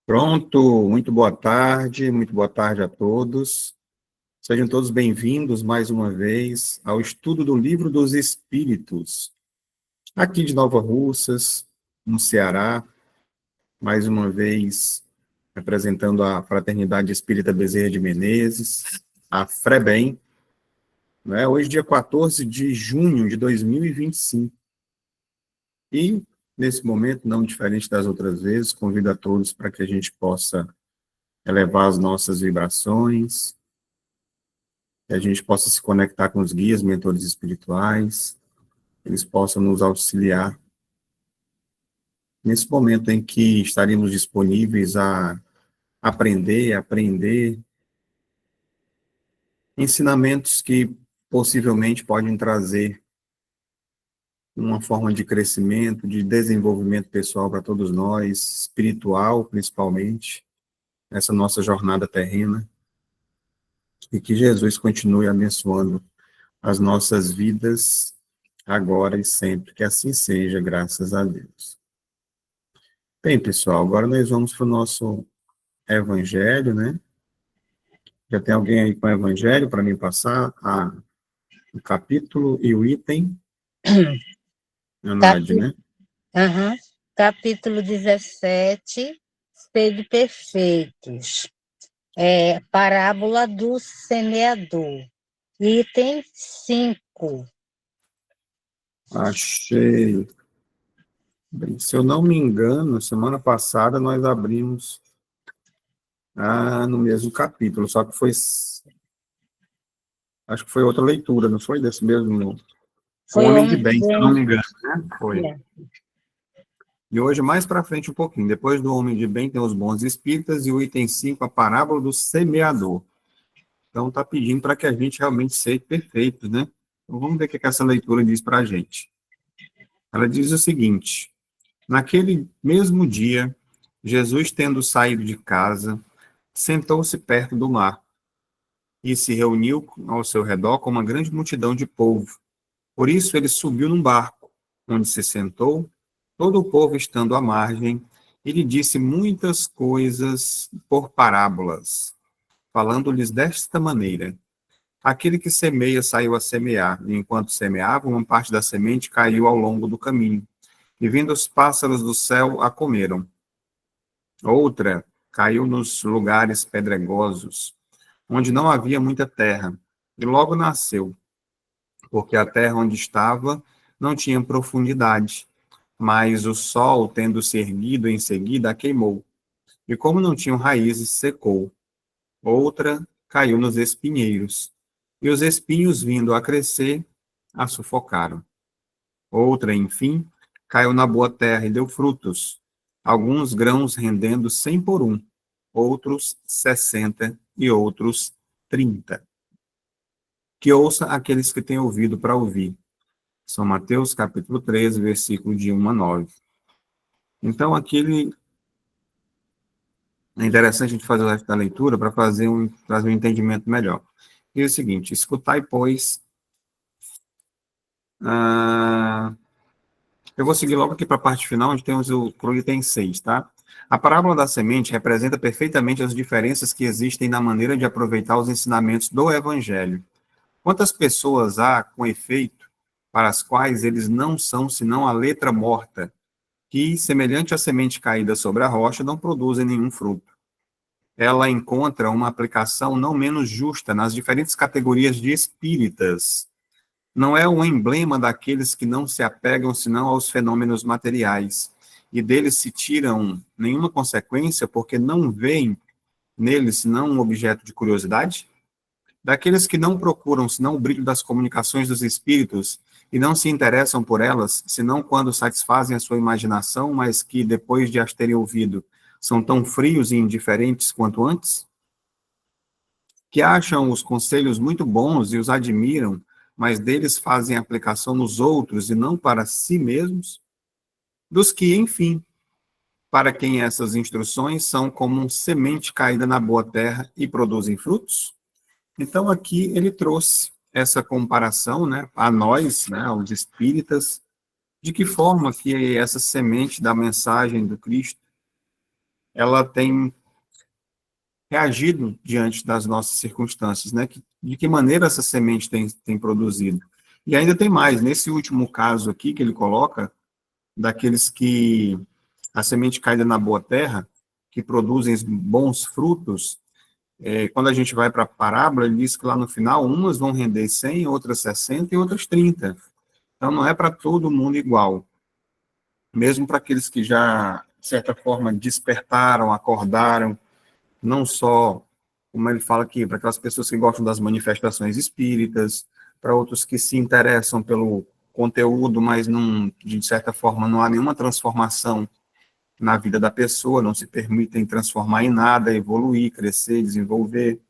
Pronto, muito boa tarde a todos. Sejam todos bem-vindos mais uma vez ao estudo do Livro dos Espíritos, aqui de Nova Russas, no Ceará, mais uma vez representando a Fraternidade Espírita Bezerra de Menezes, a FREBEM, né? Hoje, dia 14 de junho de 2025. E, nesse momento, não diferente das outras vezes, convido a todos para que a gente possa elevar as nossas vibrações, que a gente possa se conectar com os guias, mentores espirituais, eles possam nos auxiliar nesse momento em que estaremos disponíveis a aprender ensinamentos que possivelmente podem trazer uma forma de crescimento, de desenvolvimento pessoal para todos nós, espiritual principalmente, nessa nossa jornada terrena, e que Jesus continue abençoando as nossas vidas, agora e sempre, que assim seja, graças a Deus. Bem, pessoal, agora nós vamos para o nosso evangelho, né? Já tem alguém aí com o evangelho para me passar o capítulo e o item? Anade, Capi- né? Aham. Capítulo 17, Sede Perfeitos. Parábola do semeador. Item 5. Achei. Bem, se eu não me engano, semana passada nós abrimos no mesmo capítulo, só que acho que foi outra leitura, não foi desse mesmo? O Foi o Homem de homem de Bem, se eu não bem. me engano, né? Foi. E hoje, mais para frente um pouquinho, depois do Homem de Bem, tem os Bons Espíritas, e o item 5, a parábola do semeador. Então, está pedindo para que a gente realmente seja perfeito, né? Então, vamos ver o que essa leitura diz para a gente. Ela diz o seguinte: naquele mesmo dia, Jesus, tendo saído de casa, sentou-se perto do mar e se reuniu ao seu redor com uma grande multidão de povo. Por isso, ele subiu num barco, onde se sentou, todo o povo estando à margem, e lhe disse muitas coisas por parábolas, falando-lhes desta maneira: aquele que semeia saiu a semear, e enquanto semeava, uma parte da semente caiu ao longo do caminho, e vindo os pássaros do céu a comeram. Outra caiu nos lugares pedregosos, onde não havia muita terra, e logo nasceu, porque a terra onde estava não tinha profundidade, mas o sol, tendo se erguido em seguida, a queimou, e como não tinham raízes, secou. Outra caiu nos espinheiros, e os espinhos, vindo a crescer, a sufocaram. Outra, enfim, caiu na boa terra e deu frutos, alguns grãos rendendo 100 por um, outros 60 e outros 30. Que ouça aqueles que têm ouvido para ouvir. São Mateus, capítulo 13, versículo de 1 a 9. Então, é interessante a gente fazer a leitura para trazer um entendimento melhor. E é o seguinte: escutai, pois. Eu vou seguir logo aqui para a parte final, onde temos o item 6, tá? A parábola da semente representa perfeitamente as diferenças que existem na maneira de aproveitar os ensinamentos do Evangelho. Quantas pessoas há, com efeito, para as quais eles não são senão a letra morta, que, semelhante à semente caída sobre a rocha, não produzem nenhum fruto. Ela encontra uma aplicação não menos justa nas diferentes categorias de espíritas. Não é um emblema daqueles que não se apegam senão aos fenômenos materiais, e deles se tiram nenhuma consequência porque não veem neles senão um objeto de curiosidade? Daqueles que não procuram senão o brilho das comunicações dos espíritos e não se interessam por elas, senão quando satisfazem a sua imaginação, mas que, depois de as terem ouvido, são tão frios e indiferentes quanto antes? Que acham os conselhos muito bons e os admiram, mas deles fazem aplicação nos outros e não para si mesmos? Dos que, enfim, para quem essas instruções são como semente caída na boa terra e produzem frutos? Então, aqui ele trouxe essa comparação, né, a nós, né, aos espíritas, de que forma que essa semente da mensagem do Cristo, ela tem reagido diante das nossas circunstâncias, né? De que maneira essa semente tem produzido. E ainda tem mais, nesse último caso aqui que ele coloca, daqueles que a semente caída na boa terra, que produzem bons frutos, quando a gente vai para a parábola, ele diz que lá no final, umas vão render 100, outras 60 e outras 30. Então, não é para todo mundo igual. Mesmo para aqueles que já, de certa forma, despertaram, acordaram, não só, como ele fala aqui, para aquelas pessoas que gostam das manifestações espíritas, para outros que se interessam pelo conteúdo, mas não, de certa forma não há nenhuma transformação na vida da pessoa, não se permitem transformar em nada, evoluir, crescer, desenvolver.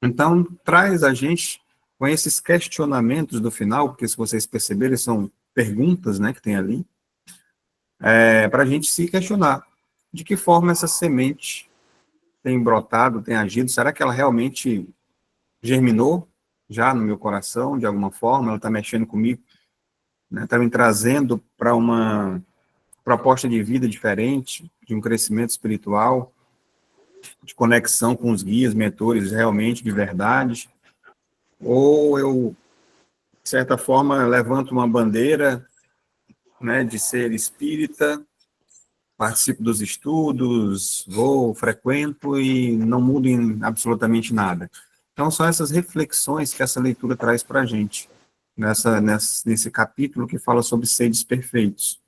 Então, traz a gente com esses questionamentos do final, porque se vocês perceberem, são perguntas, né, que tem ali, para a gente se questionar de que forma essa semente tem brotado, tem agido, será que ela realmente germinou já no meu coração, de alguma forma, ela está mexendo comigo, né, está me trazendo para uma proposta de vida diferente, de um crescimento espiritual, de conexão com os guias, mentores, realmente, de verdade, ou eu, de certa forma, levanto uma bandeira, né, de ser espírita, participo dos estudos, vou, frequento e não mudo em absolutamente nada. Então, são essas reflexões que essa leitura traz para a gente, nesse capítulo que fala sobre seres perfeitos.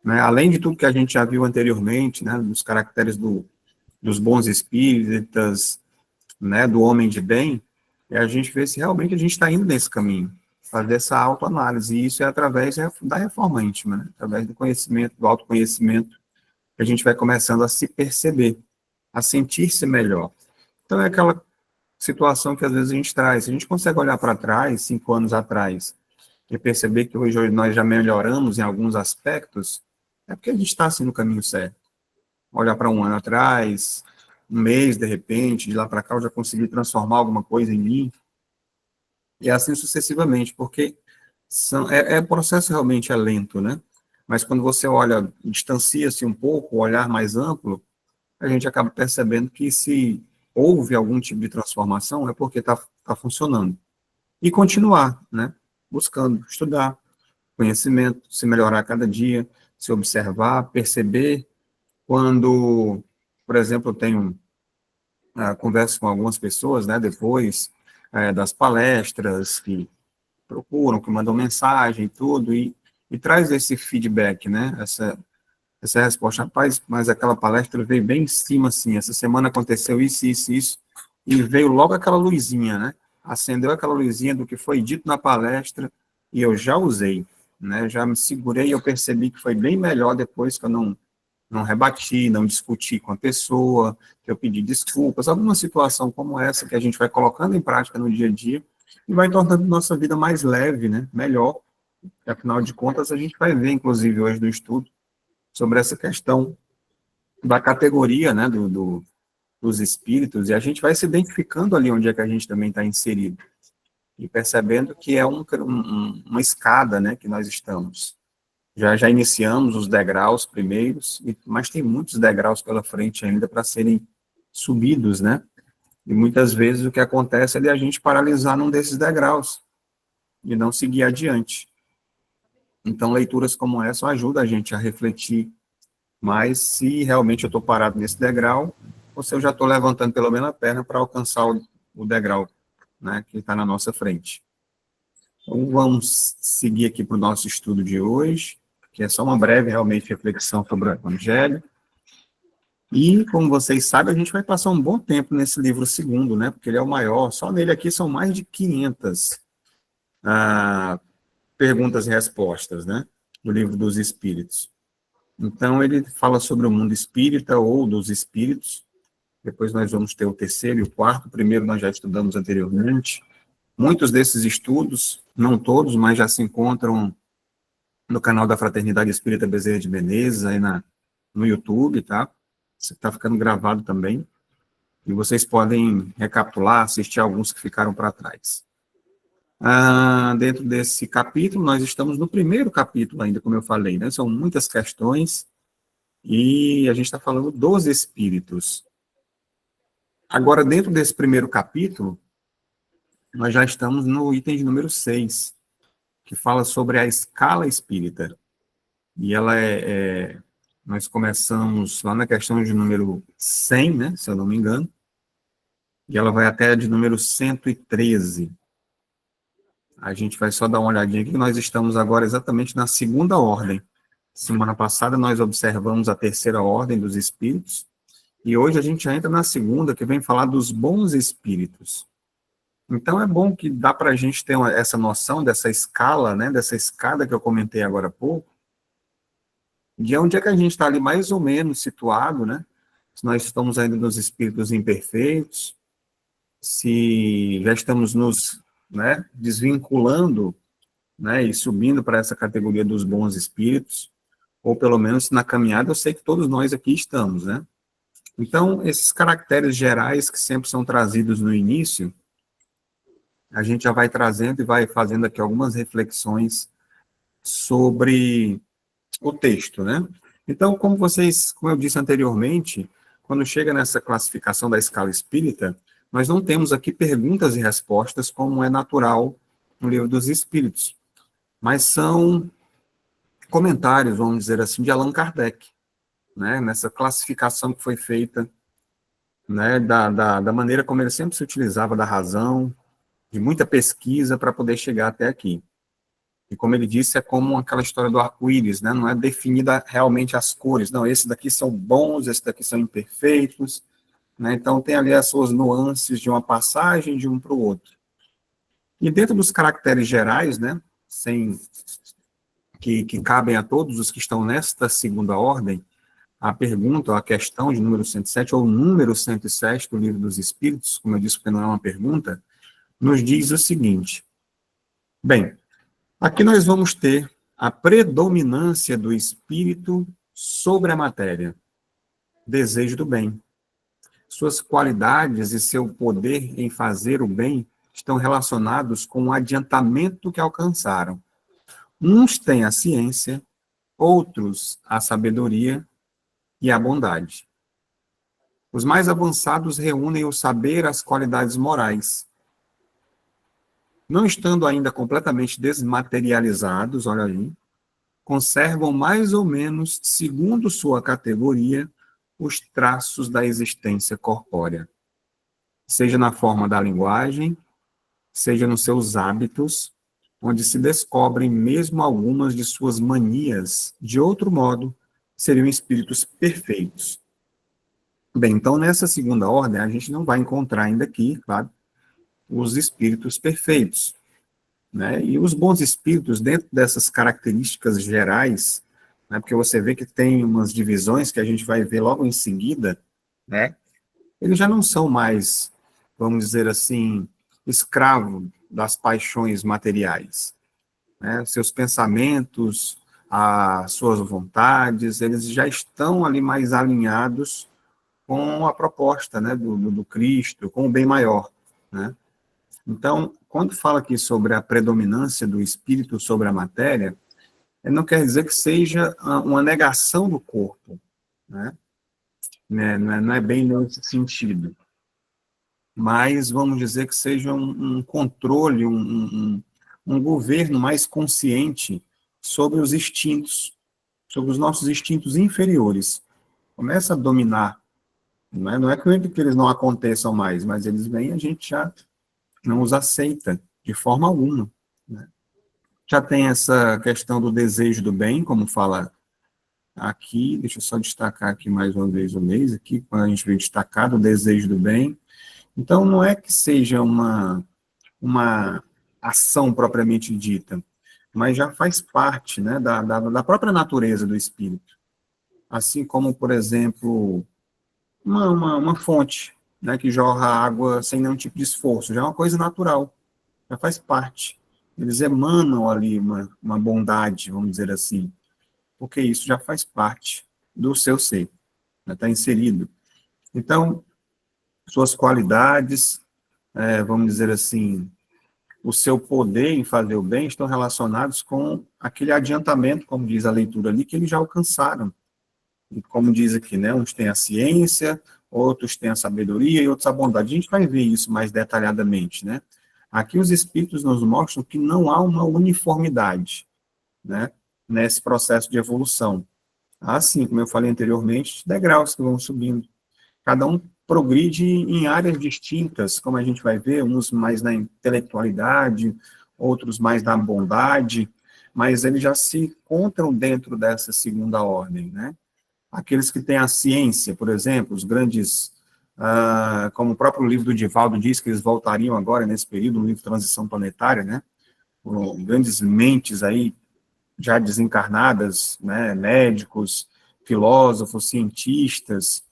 Né? Além de tudo que a gente já viu anteriormente, né, dos caracteres dos bons espíritas, né, do homem de bem, a gente vê se realmente a gente está indo nesse caminho, fazer essa autoanálise, e isso é através da reforma íntima, né, através do conhecimento, do autoconhecimento, que a gente vai começando a se perceber, a sentir-se melhor. Então, é aquela situação que às vezes a gente traz. Se a gente consegue olhar para trás, 5 anos atrás, e perceber que hoje nós já melhoramos em alguns aspectos, é porque a gente está assim no caminho certo. Olhar para um ano atrás, um mês, de repente, de lá para cá eu já consegui transformar alguma coisa em mim, e assim sucessivamente, porque o processo realmente é lento, né? Mas quando você olha, distancia-se um pouco, o olhar mais amplo, a gente acaba percebendo que se houve algum tipo de transformação, é porque tá funcionando. E continuar, né? Buscando estudar, conhecimento, se melhorar a cada dia, se observar, perceber quando, por exemplo, eu tenho converso com algumas pessoas, né, depois das palestras, que procuram, que mandam mensagem e tudo, e traz esse feedback, né, essa resposta, rapaz, mas aquela palestra veio bem em cima, assim, essa semana aconteceu isso, isso, isso, e veio logo aquela luzinha, né, acendeu aquela luzinha do que foi dito na palestra, e eu já usei, né, já me segurei, eu percebi que foi bem melhor depois que eu não rebati, não discuti com a pessoa, que eu pedi desculpas, alguma situação como essa que a gente vai colocando em prática no dia a dia e vai tornando nossa vida mais leve, né, melhor. E, afinal de contas, a gente vai ver, inclusive, hoje no estudo, sobre essa questão da categoria, né, dos espíritos, e a gente vai se identificando ali onde é que a gente também está inserido, e percebendo que é uma escada, né, que nós estamos. Já iniciamos os degraus primeiros, mas tem muitos degraus pela frente ainda para serem subidos, né? E muitas vezes o que acontece é de a gente paralisar num desses degraus e não seguir adiante. Então, leituras como essa ajudam a gente a refletir mais se realmente eu estou parado nesse degrau ou se eu já estou levantando pelo menos a perna para alcançar o degrau, né, que está na nossa frente. Então, vamos seguir aqui para o nosso estudo de hoje, que é só uma breve, realmente, reflexão sobre o Evangelho. E, como vocês sabem, a gente vai passar um bom tempo nesse livro segundo, né? Porque ele é o maior. Só nele aqui são mais de 500 perguntas e respostas, né? Do livro dos Espíritos. Então, ele fala sobre o mundo espírita ou dos espíritos. Depois nós vamos ter o terceiro e o quarto. O primeiro nós já estudamos anteriormente. Muitos desses estudos, não todos, mas já se encontram no canal da Fraternidade Espírita Bezerra de Menezes, aí no YouTube, tá? Isso está ficando gravado também. E vocês podem recapitular, assistir alguns que ficaram para trás. Dentro desse capítulo, nós estamos no primeiro capítulo ainda, como eu falei, né? São muitas questões, E a gente está falando dos espíritos. Agora, dentro desse primeiro capítulo, nós já estamos no item de número 6, que fala sobre a escala espírita. E ela nós começamos lá na questão de número 100, né, se eu não me engano, e ela vai até a de número 113. A gente vai só dar uma olhadinha aqui, nós estamos agora exatamente na segunda ordem. Semana passada nós observamos a terceira ordem dos espíritos, e hoje a gente já entra na segunda, que vem falar dos bons espíritos. Então é bom que dá para a gente ter essa noção dessa escala, né, dessa escada que eu comentei agora há pouco, de onde é que a gente está ali mais ou menos situado, né? Se nós estamos ainda nos espíritos imperfeitos, se já estamos nos, né, desvinculando, né, e subindo para essa categoria dos bons espíritos, ou pelo menos na caminhada eu sei que todos nós aqui estamos, né? Então, esses caracteres gerais que sempre são trazidos no início, a gente já vai trazendo e vai fazendo aqui algumas reflexões sobre o texto, né? Então, como eu disse anteriormente, quando chega nessa classificação da escala espírita, nós não temos aqui perguntas e respostas como é natural no Livro dos Espíritos, mas são comentários, vamos dizer assim, de Allan Kardec, né? Nessa classificação que foi feita, né? Da maneira como ele sempre se utilizava da razão, de muita pesquisa para poder chegar até aqui. E como ele disse, é como aquela história do arco-íris, né? Não é definida realmente as cores. Não, esses daqui são bons, esses daqui são imperfeitos, né? Então tem ali as suas nuances de uma passagem de um para o outro. E dentro dos caracteres gerais, né? Que cabem a todos os que estão nesta segunda ordem, a pergunta, a questão de número 107, ou número 107 do Livro dos Espíritos, como eu disse, porque não é uma pergunta, nos diz o seguinte: bem, aqui nós vamos ter a predominância do espírito sobre a matéria, desejo do bem. Suas qualidades e seu poder em fazer o bem estão relacionados com o adiantamento que alcançaram. Uns têm a ciência, outros a sabedoria e a bondade. Os mais avançados reúnem o saber, as qualidades morais. Não estando ainda completamente desmaterializados, olha aí, conservam mais ou menos, segundo sua categoria, os traços da existência corpórea, seja na forma da linguagem, seja nos seus hábitos, onde se descobrem mesmo algumas de suas manias. De outro modo, seriam espíritos perfeitos. Bem, então nessa segunda ordem, a gente não vai encontrar ainda aqui, claro, os espíritos perfeitos, né? E os bons espíritos, dentro dessas características gerais, né, porque você vê que tem umas divisões que a gente vai ver logo em seguida, né? Eles já não são mais, vamos dizer assim, escravo das paixões materiais, né? Seus pensamentos, as suas vontades, eles já estão ali mais alinhados com a proposta, né, do Cristo, com o bem maior, né? Então, quando fala aqui sobre a predominância do espírito sobre a matéria, não quer dizer que seja uma negação do corpo, né? Não é bem nesse sentido. Mas vamos dizer que seja um controle, um governo mais consciente sobre os instintos, sobre os nossos instintos inferiores. Começa a dominar. Não é que eles não aconteçam mais, mas eles vêm e a gente já não os aceita de forma alguma, né? Já tem essa questão do desejo do bem, como fala aqui, deixa eu só destacar aqui mais uma vez o mês, aqui, quando a gente vê destacado o desejo do bem. Então, não é que seja uma ação propriamente dita, mas já faz parte, né, da própria natureza do espírito. Assim como, por exemplo, uma fonte, né, que jorra água sem nenhum tipo de esforço, já é uma coisa natural, já faz parte. Eles emanam ali uma bondade, vamos dizer assim, porque isso já faz parte do seu ser, está inserido. Então, suas qualidades, vamos dizer assim, o seu poder em fazer o bem estão relacionados com aquele adiantamento, como diz a leitura ali, que eles já alcançaram. E como diz aqui, né, uns têm a ciência, outros têm a sabedoria e outros a bondade. A gente vai ver isso mais detalhadamente, né? Aqui os espíritos nos mostram que não há uma uniformidade, né, nesse processo de evolução. Assim, como eu falei anteriormente, degraus que vão subindo. Cada um progride em áreas distintas, como a gente vai ver, uns mais na intelectualidade, outros mais na bondade, mas eles já se encontram dentro dessa segunda ordem, né? Aqueles que têm a ciência, por exemplo, os grandes, como o próprio livro do Divaldo diz, que eles voltariam agora nesse período, no livro Transição Planetária, né? Grandes mentes aí, já desencarnadas, né? Médicos, filósofos, cientistas,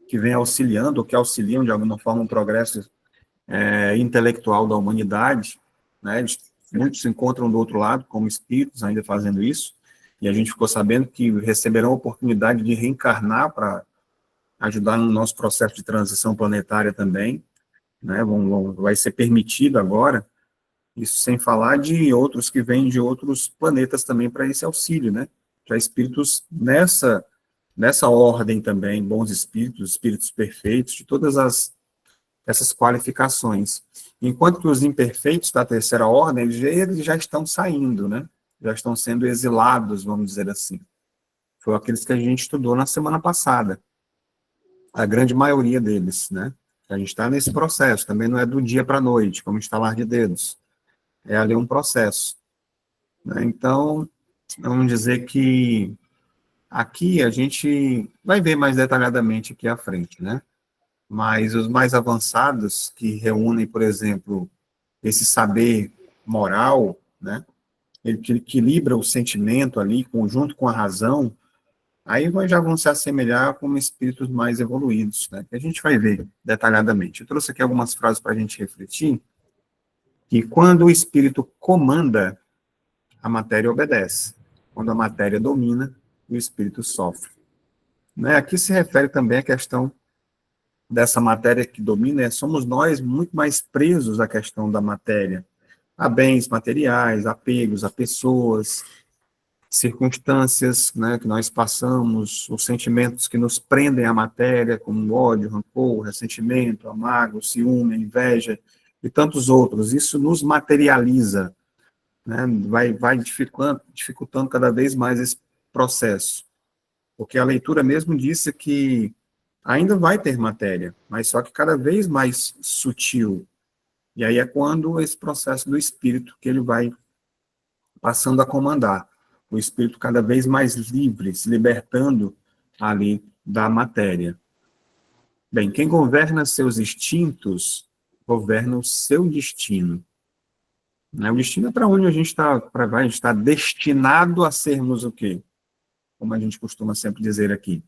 que vêm auxiliando, ou que auxiliam de alguma forma o progresso intelectual da humanidade, né? Muitos se encontram do outro lado, como espíritos, ainda fazendo isso, e a gente ficou sabendo que receberão a oportunidade de reencarnar para ajudar no nosso processo de transição planetária também, né? Vai ser permitido agora, isso sem falar de outros que vêm de outros planetas também para esse auxílio, né? Já espíritos nessa ordem também, bons espíritos, espíritos perfeitos, de todas essas qualificações. Enquanto que os imperfeitos da terceira ordem, eles já estão saindo, né? Já estão sendo exilados, vamos dizer assim. Foi aqueles que a gente estudou na semana passada. A grande maioria deles, né? A gente está nesse processo, também não é do dia para a noite, como estalar de dedos. É ali um processo, né? Então, vamos dizer que aqui a gente vai ver mais detalhadamente aqui à frente, né? Mas os mais avançados, que reúnem, por exemplo, esse saber moral, né? Ele que equilibra o sentimento ali, junto com a razão, aí já vão se assemelhar com espíritos mais evoluídos, né? Que a gente vai ver detalhadamente. Eu trouxe aqui algumas frases para a gente refletir, que quando o espírito comanda, a matéria obedece. Quando a matéria domina, o espírito sofre. Né? Aqui se refere também à questão dessa matéria que domina, somos nós muito mais presos à questão da matéria, a bens materiais, apegos a pessoas, circunstâncias, né, que nós passamos, os sentimentos que nos prendem à matéria, como ódio, rancor, ressentimento, amargo, ciúme, inveja e tantos outros. Isso nos materializa, né, vai dificultando cada vez mais esse processo, porque a leitura mesmo disse que ainda vai ter matéria, mas só que cada vez mais sutil. E aí é quando esse processo do espírito que ele vai passando a comandar. O espírito cada vez mais livre, se libertando ali da matéria. Bem, quem governa seus instintos, governa o seu destino. O destino é para onde a gente está destinado a sermos o quê? Como a gente costuma sempre dizer aqui.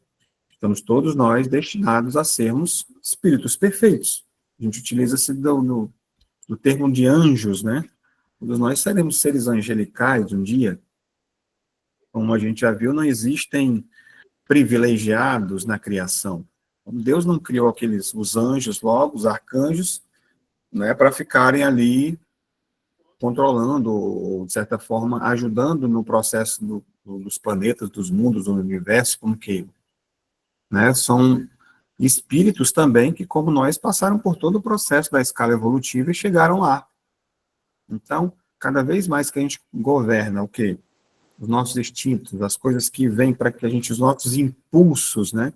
Estamos todos nós destinados a sermos espíritos perfeitos. A gente utiliza-se do termo de anjos, né? Todos nós seremos seres angelicais um dia. Como a gente já viu, não existem privilegiados na criação. Deus não criou os anjos logo, os arcanjos, né, para ficarem ali controlando, ou, de certa forma, ajudando no processo dos planetas, dos mundos, do universo, como que, né, são espíritos também que, como nós, passaram por todo o processo da escala evolutiva e chegaram lá. Então, cada vez mais que a gente governa o quê? Os nossos instintos, as coisas que vêm para que a gente, os nossos impulsos, né,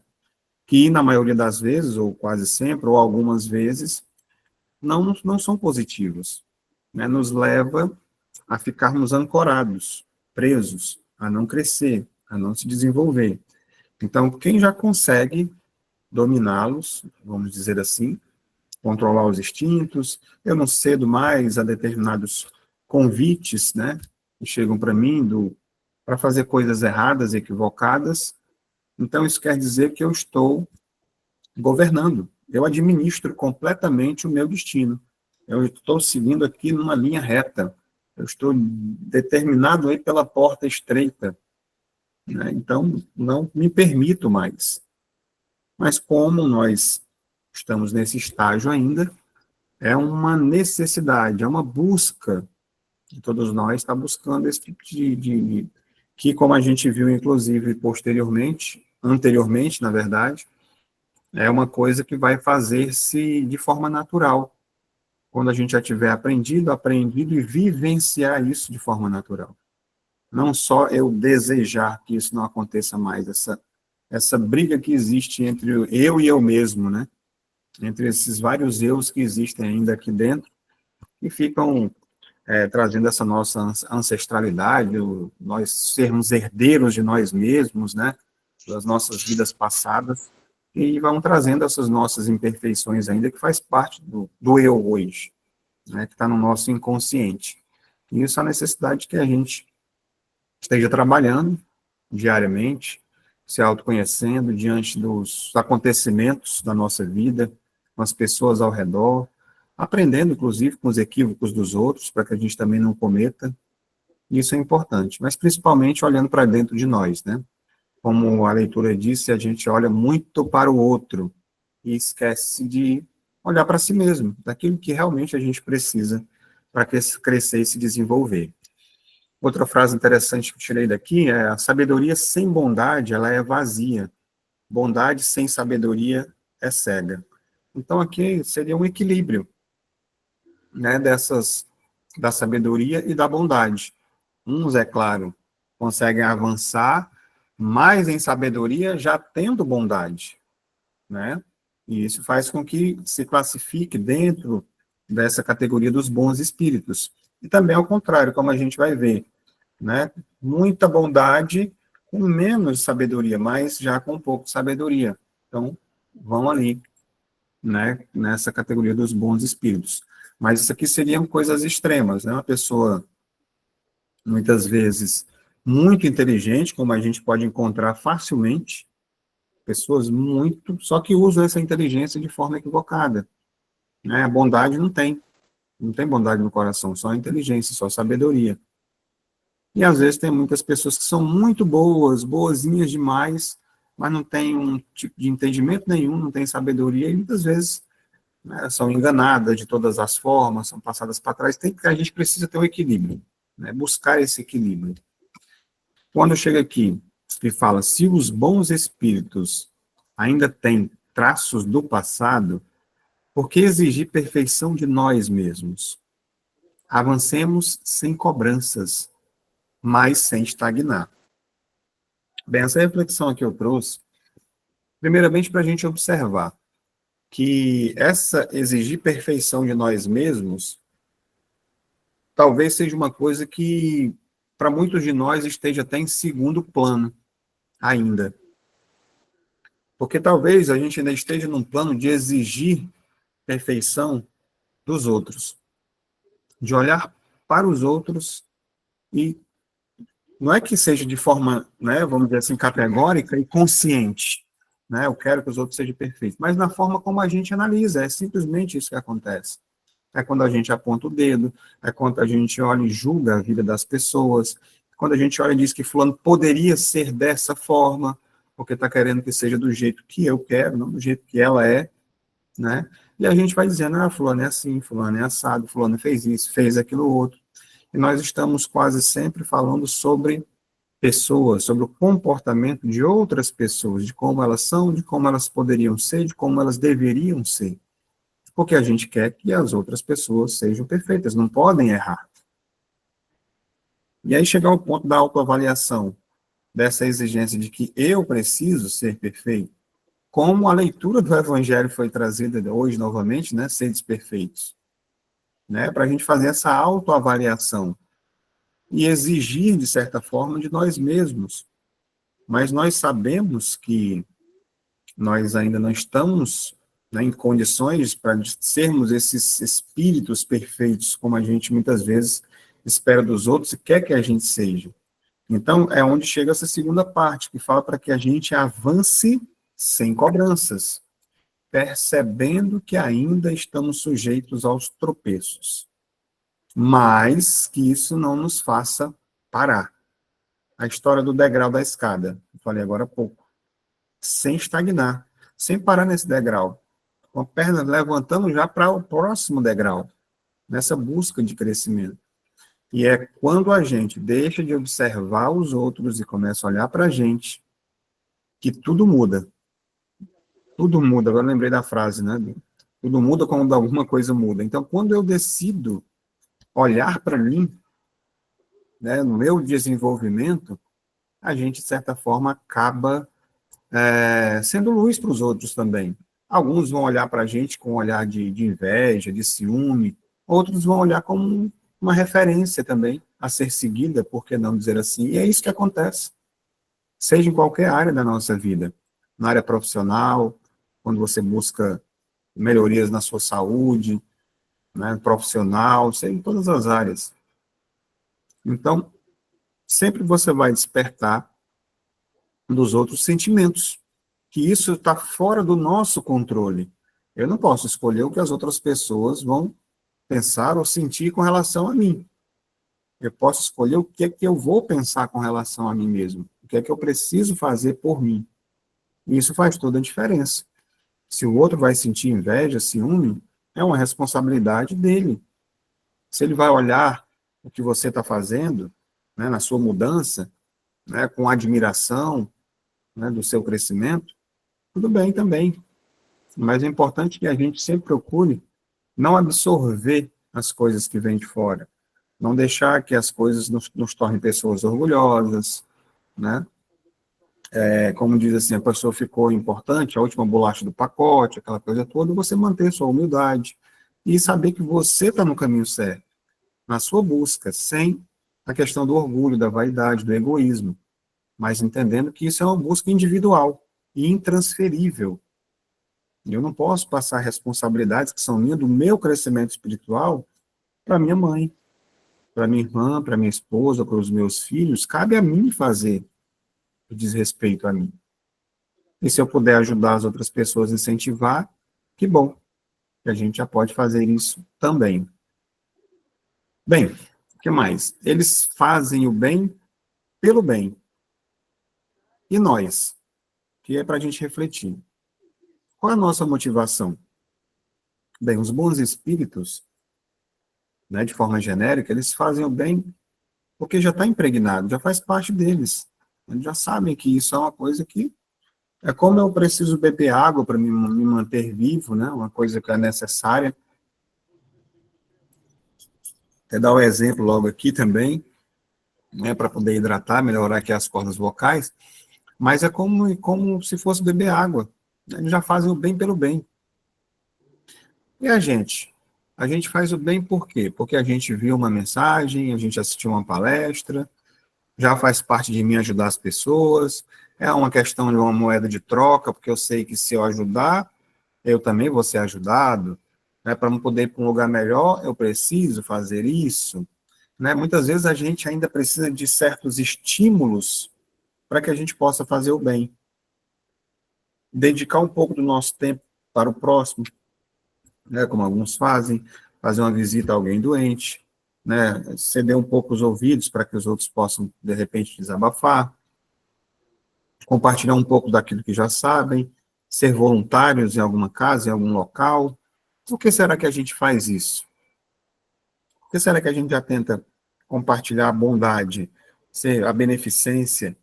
que na maioria das vezes, ou quase sempre, ou algumas vezes, não são positivos, né, nos leva a ficarmos ancorados, presos, a não crescer, a não se desenvolver. Então, quem já consegue dominá-los, vamos dizer assim, controlar os instintos, eu não cedo mais a determinados convites, né, que chegam para mim para fazer coisas erradas, equivocadas. Então, isso quer dizer que eu estou governando, eu administro completamente o meu destino. Eu estou seguindo aqui numa linha reta, eu estou determinado aí pela porta estreita, né? Então, não me permito mais. Mas como nós estamos nesse estágio ainda, é uma necessidade, é uma busca, que todos nós está buscando esse tipo que, como a gente viu, inclusive, anteriormente, na verdade, é uma coisa que vai fazer-se de forma natural, quando a gente já tiver aprendido e vivenciar isso de forma natural. Não só eu desejar que isso não aconteça mais, essa briga que existe entre eu e eu mesmo, né? Entre esses vários eus que existem ainda aqui dentro, e ficam trazendo essa nossa ancestralidade, nós sermos herdeiros de nós mesmos, né? Das nossas vidas passadas, e vão trazendo essas nossas imperfeições ainda, que faz parte do eu hoje, né? Que está no nosso inconsciente. E isso é a necessidade que a gente esteja trabalhando diariamente, se autoconhecendo diante dos acontecimentos da nossa vida, com as pessoas ao redor, aprendendo, inclusive, com os equívocos dos outros, para que a gente também não cometa. Isso é importante, mas principalmente olhando para dentro de nós, né? Como a leitura disse, a gente olha muito para o outro e esquece de olhar para si mesmo, daquilo que realmente a gente precisa para crescer e se desenvolver. Outra frase interessante que eu tirei daqui é: a sabedoria sem bondade, ela é vazia. Bondade sem sabedoria é cega. Então, aqui seria um equilíbrio, né, da sabedoria e da bondade. Uns, é claro, conseguem avançar mais em sabedoria já tendo bondade, né? E isso faz com que se classifique dentro dessa categoria dos bons espíritos. E também ao contrário, como a gente vai ver, né? Muita bondade com menos sabedoria, mas já com pouco sabedoria. Então, vão ali, né? Nessa categoria dos bons espíritos. Mas isso aqui seriam coisas extremas, né? Uma pessoa, muitas vezes, muito inteligente, como a gente pode encontrar facilmente, pessoas muito, só que usam essa inteligência de forma equivocada, né? A bondade não tem bondade no coração, só inteligência, só sabedoria. E às vezes tem muitas pessoas que são muito boas, boazinhas demais, mas não tem um tipo de entendimento nenhum, não tem sabedoria, e muitas vezes, né, são enganadas de todas as formas, são passadas para trás. A gente precisa ter um equilíbrio, né, buscar esse equilíbrio. Quando chega aqui e fala, se os bons espíritos ainda têm traços do passado, por que exigir perfeição de nós mesmos? Avancemos sem cobranças, mas sem estagnar. Bem, essa reflexão aqui eu trouxe, primeiramente, para a gente observar que essa exigir perfeição de nós mesmos talvez seja uma coisa que, para muitos de nós, esteja até em segundo plano ainda. Porque talvez a gente ainda esteja num plano de exigir perfeição dos outros, de olhar para os outros e não é que seja de forma, né, vamos dizer assim, categórica e consciente, né, eu quero que os outros sejam perfeitos, mas na forma como a gente analisa, é simplesmente isso que acontece. É quando a gente aponta o dedo, é quando a gente olha e julga a vida das pessoas, quando a gente olha e diz que fulano poderia ser dessa forma, porque está querendo que seja do jeito que eu quero, não do jeito que ela é, né? E a gente vai dizendo, fulano é assim, fulano é assado, fulano fez isso, fez aquilo outro. E nós estamos quase sempre falando sobre pessoas, sobre o comportamento de outras pessoas, de como elas são, de como elas poderiam ser, de como elas deveriam ser. Porque a gente quer que as outras pessoas sejam perfeitas, não podem errar. E aí chegar ao ponto da autoavaliação, dessa exigência de que eu preciso ser perfeito, como a leitura do Evangelho foi trazida hoje novamente, né, seres perfeitos, né, para a gente fazer essa autoavaliação e exigir, de certa forma, de nós mesmos. Mas nós sabemos que nós ainda não estamos, né, em condições para sermos esses espíritos perfeitos, como a gente muitas vezes espera dos outros e quer que a gente seja. Então, é onde chega essa segunda parte, que fala para que a gente avance sem cobranças, percebendo que ainda estamos sujeitos aos tropeços, mas que isso não nos faça parar. A história do degrau da escada, eu falei agora há pouco, sem estagnar, sem parar nesse degrau, com a perna levantando já para o próximo degrau, nessa busca de crescimento. E é quando a gente deixa de observar os outros e começa a olhar para a gente, que tudo muda. Tudo muda. Agora eu lembrei da frase, né? Tudo muda quando alguma coisa muda. Então, quando eu decido olhar para mim, né, no meu desenvolvimento, a gente, de certa forma, acaba sendo luz para os outros também. Alguns vão olhar para a gente com um olhar de inveja, de ciúme, outros vão olhar como uma referência também a ser seguida, por que não dizer assim? E é isso que acontece, seja em qualquer área da nossa vida, na área profissional, quando você busca melhorias na sua saúde, né, profissional, seja em todas as áreas. Então, sempre você vai despertar dos outros sentimentos, que isso está fora do nosso controle. Eu não posso escolher o que as outras pessoas vão pensar ou sentir com relação a mim. Eu posso escolher o que é que eu vou pensar com relação a mim mesmo, o que é que eu preciso fazer por mim. E isso faz toda a diferença. Se o outro vai sentir inveja, ciúme, é uma responsabilidade dele. Se ele vai olhar o que você está fazendo, né, na sua mudança, né, com admiração, né, do seu crescimento, tudo bem também. Mas é importante que a gente sempre procure não absorver as coisas que vêm de fora, não deixar que as coisas nos tornem pessoas orgulhosas, né? Como diz assim, a pessoa ficou importante, a última bolacha do pacote, aquela coisa toda, você manter sua humildade e saber que você está no caminho certo, na sua busca, sem a questão do orgulho, da vaidade, do egoísmo, mas entendendo que isso é uma busca individual e intransferível. Eu não posso passar responsabilidades que são minhas do meu crescimento espiritual para minha mãe, para minha irmã, para minha esposa, para os meus filhos. Cabe a mim fazer o que diz respeito a mim. E se eu puder ajudar as outras pessoas a incentivar, que bom, que a gente já pode fazer isso também. Bem, o que mais? Eles fazem o bem pelo bem. E nós? Que é para a gente refletir. Qual é a nossa motivação? Bem, os bons espíritos, né, de forma genérica, eles fazem o bem porque já está impregnado, já faz parte deles. Eles já sabem que isso é uma coisa que é como eu preciso beber água para me manter vivo, né? Uma coisa que é necessária. Até dar o exemplo logo aqui também, né? Para poder hidratar, melhorar aqui as cordas vocais. Mas é como se fosse beber água. Eles já fazem o bem pelo bem. E a gente? A gente faz o bem por quê? Porque a gente viu uma mensagem, a gente assistiu uma palestra, já faz parte de mim ajudar as pessoas, é uma questão de uma moeda de troca, porque eu sei que se eu ajudar, eu também vou ser ajudado, né? Para poder ir para um lugar melhor, eu preciso fazer isso, né? Muitas vezes a gente ainda precisa de certos estímulos para que a gente possa fazer o bem. Dedicar um pouco do nosso tempo para o próximo, né? Como alguns fazem, fazer uma visita a alguém doente, né? Ceder um pouco os ouvidos para que os outros possam, de repente, desabafar, compartilhar um pouco daquilo que já sabem, ser voluntários em alguma casa, em algum local. Por que será que a gente faz isso? Por que será que a gente já tenta compartilhar a bondade, ser a beneficência,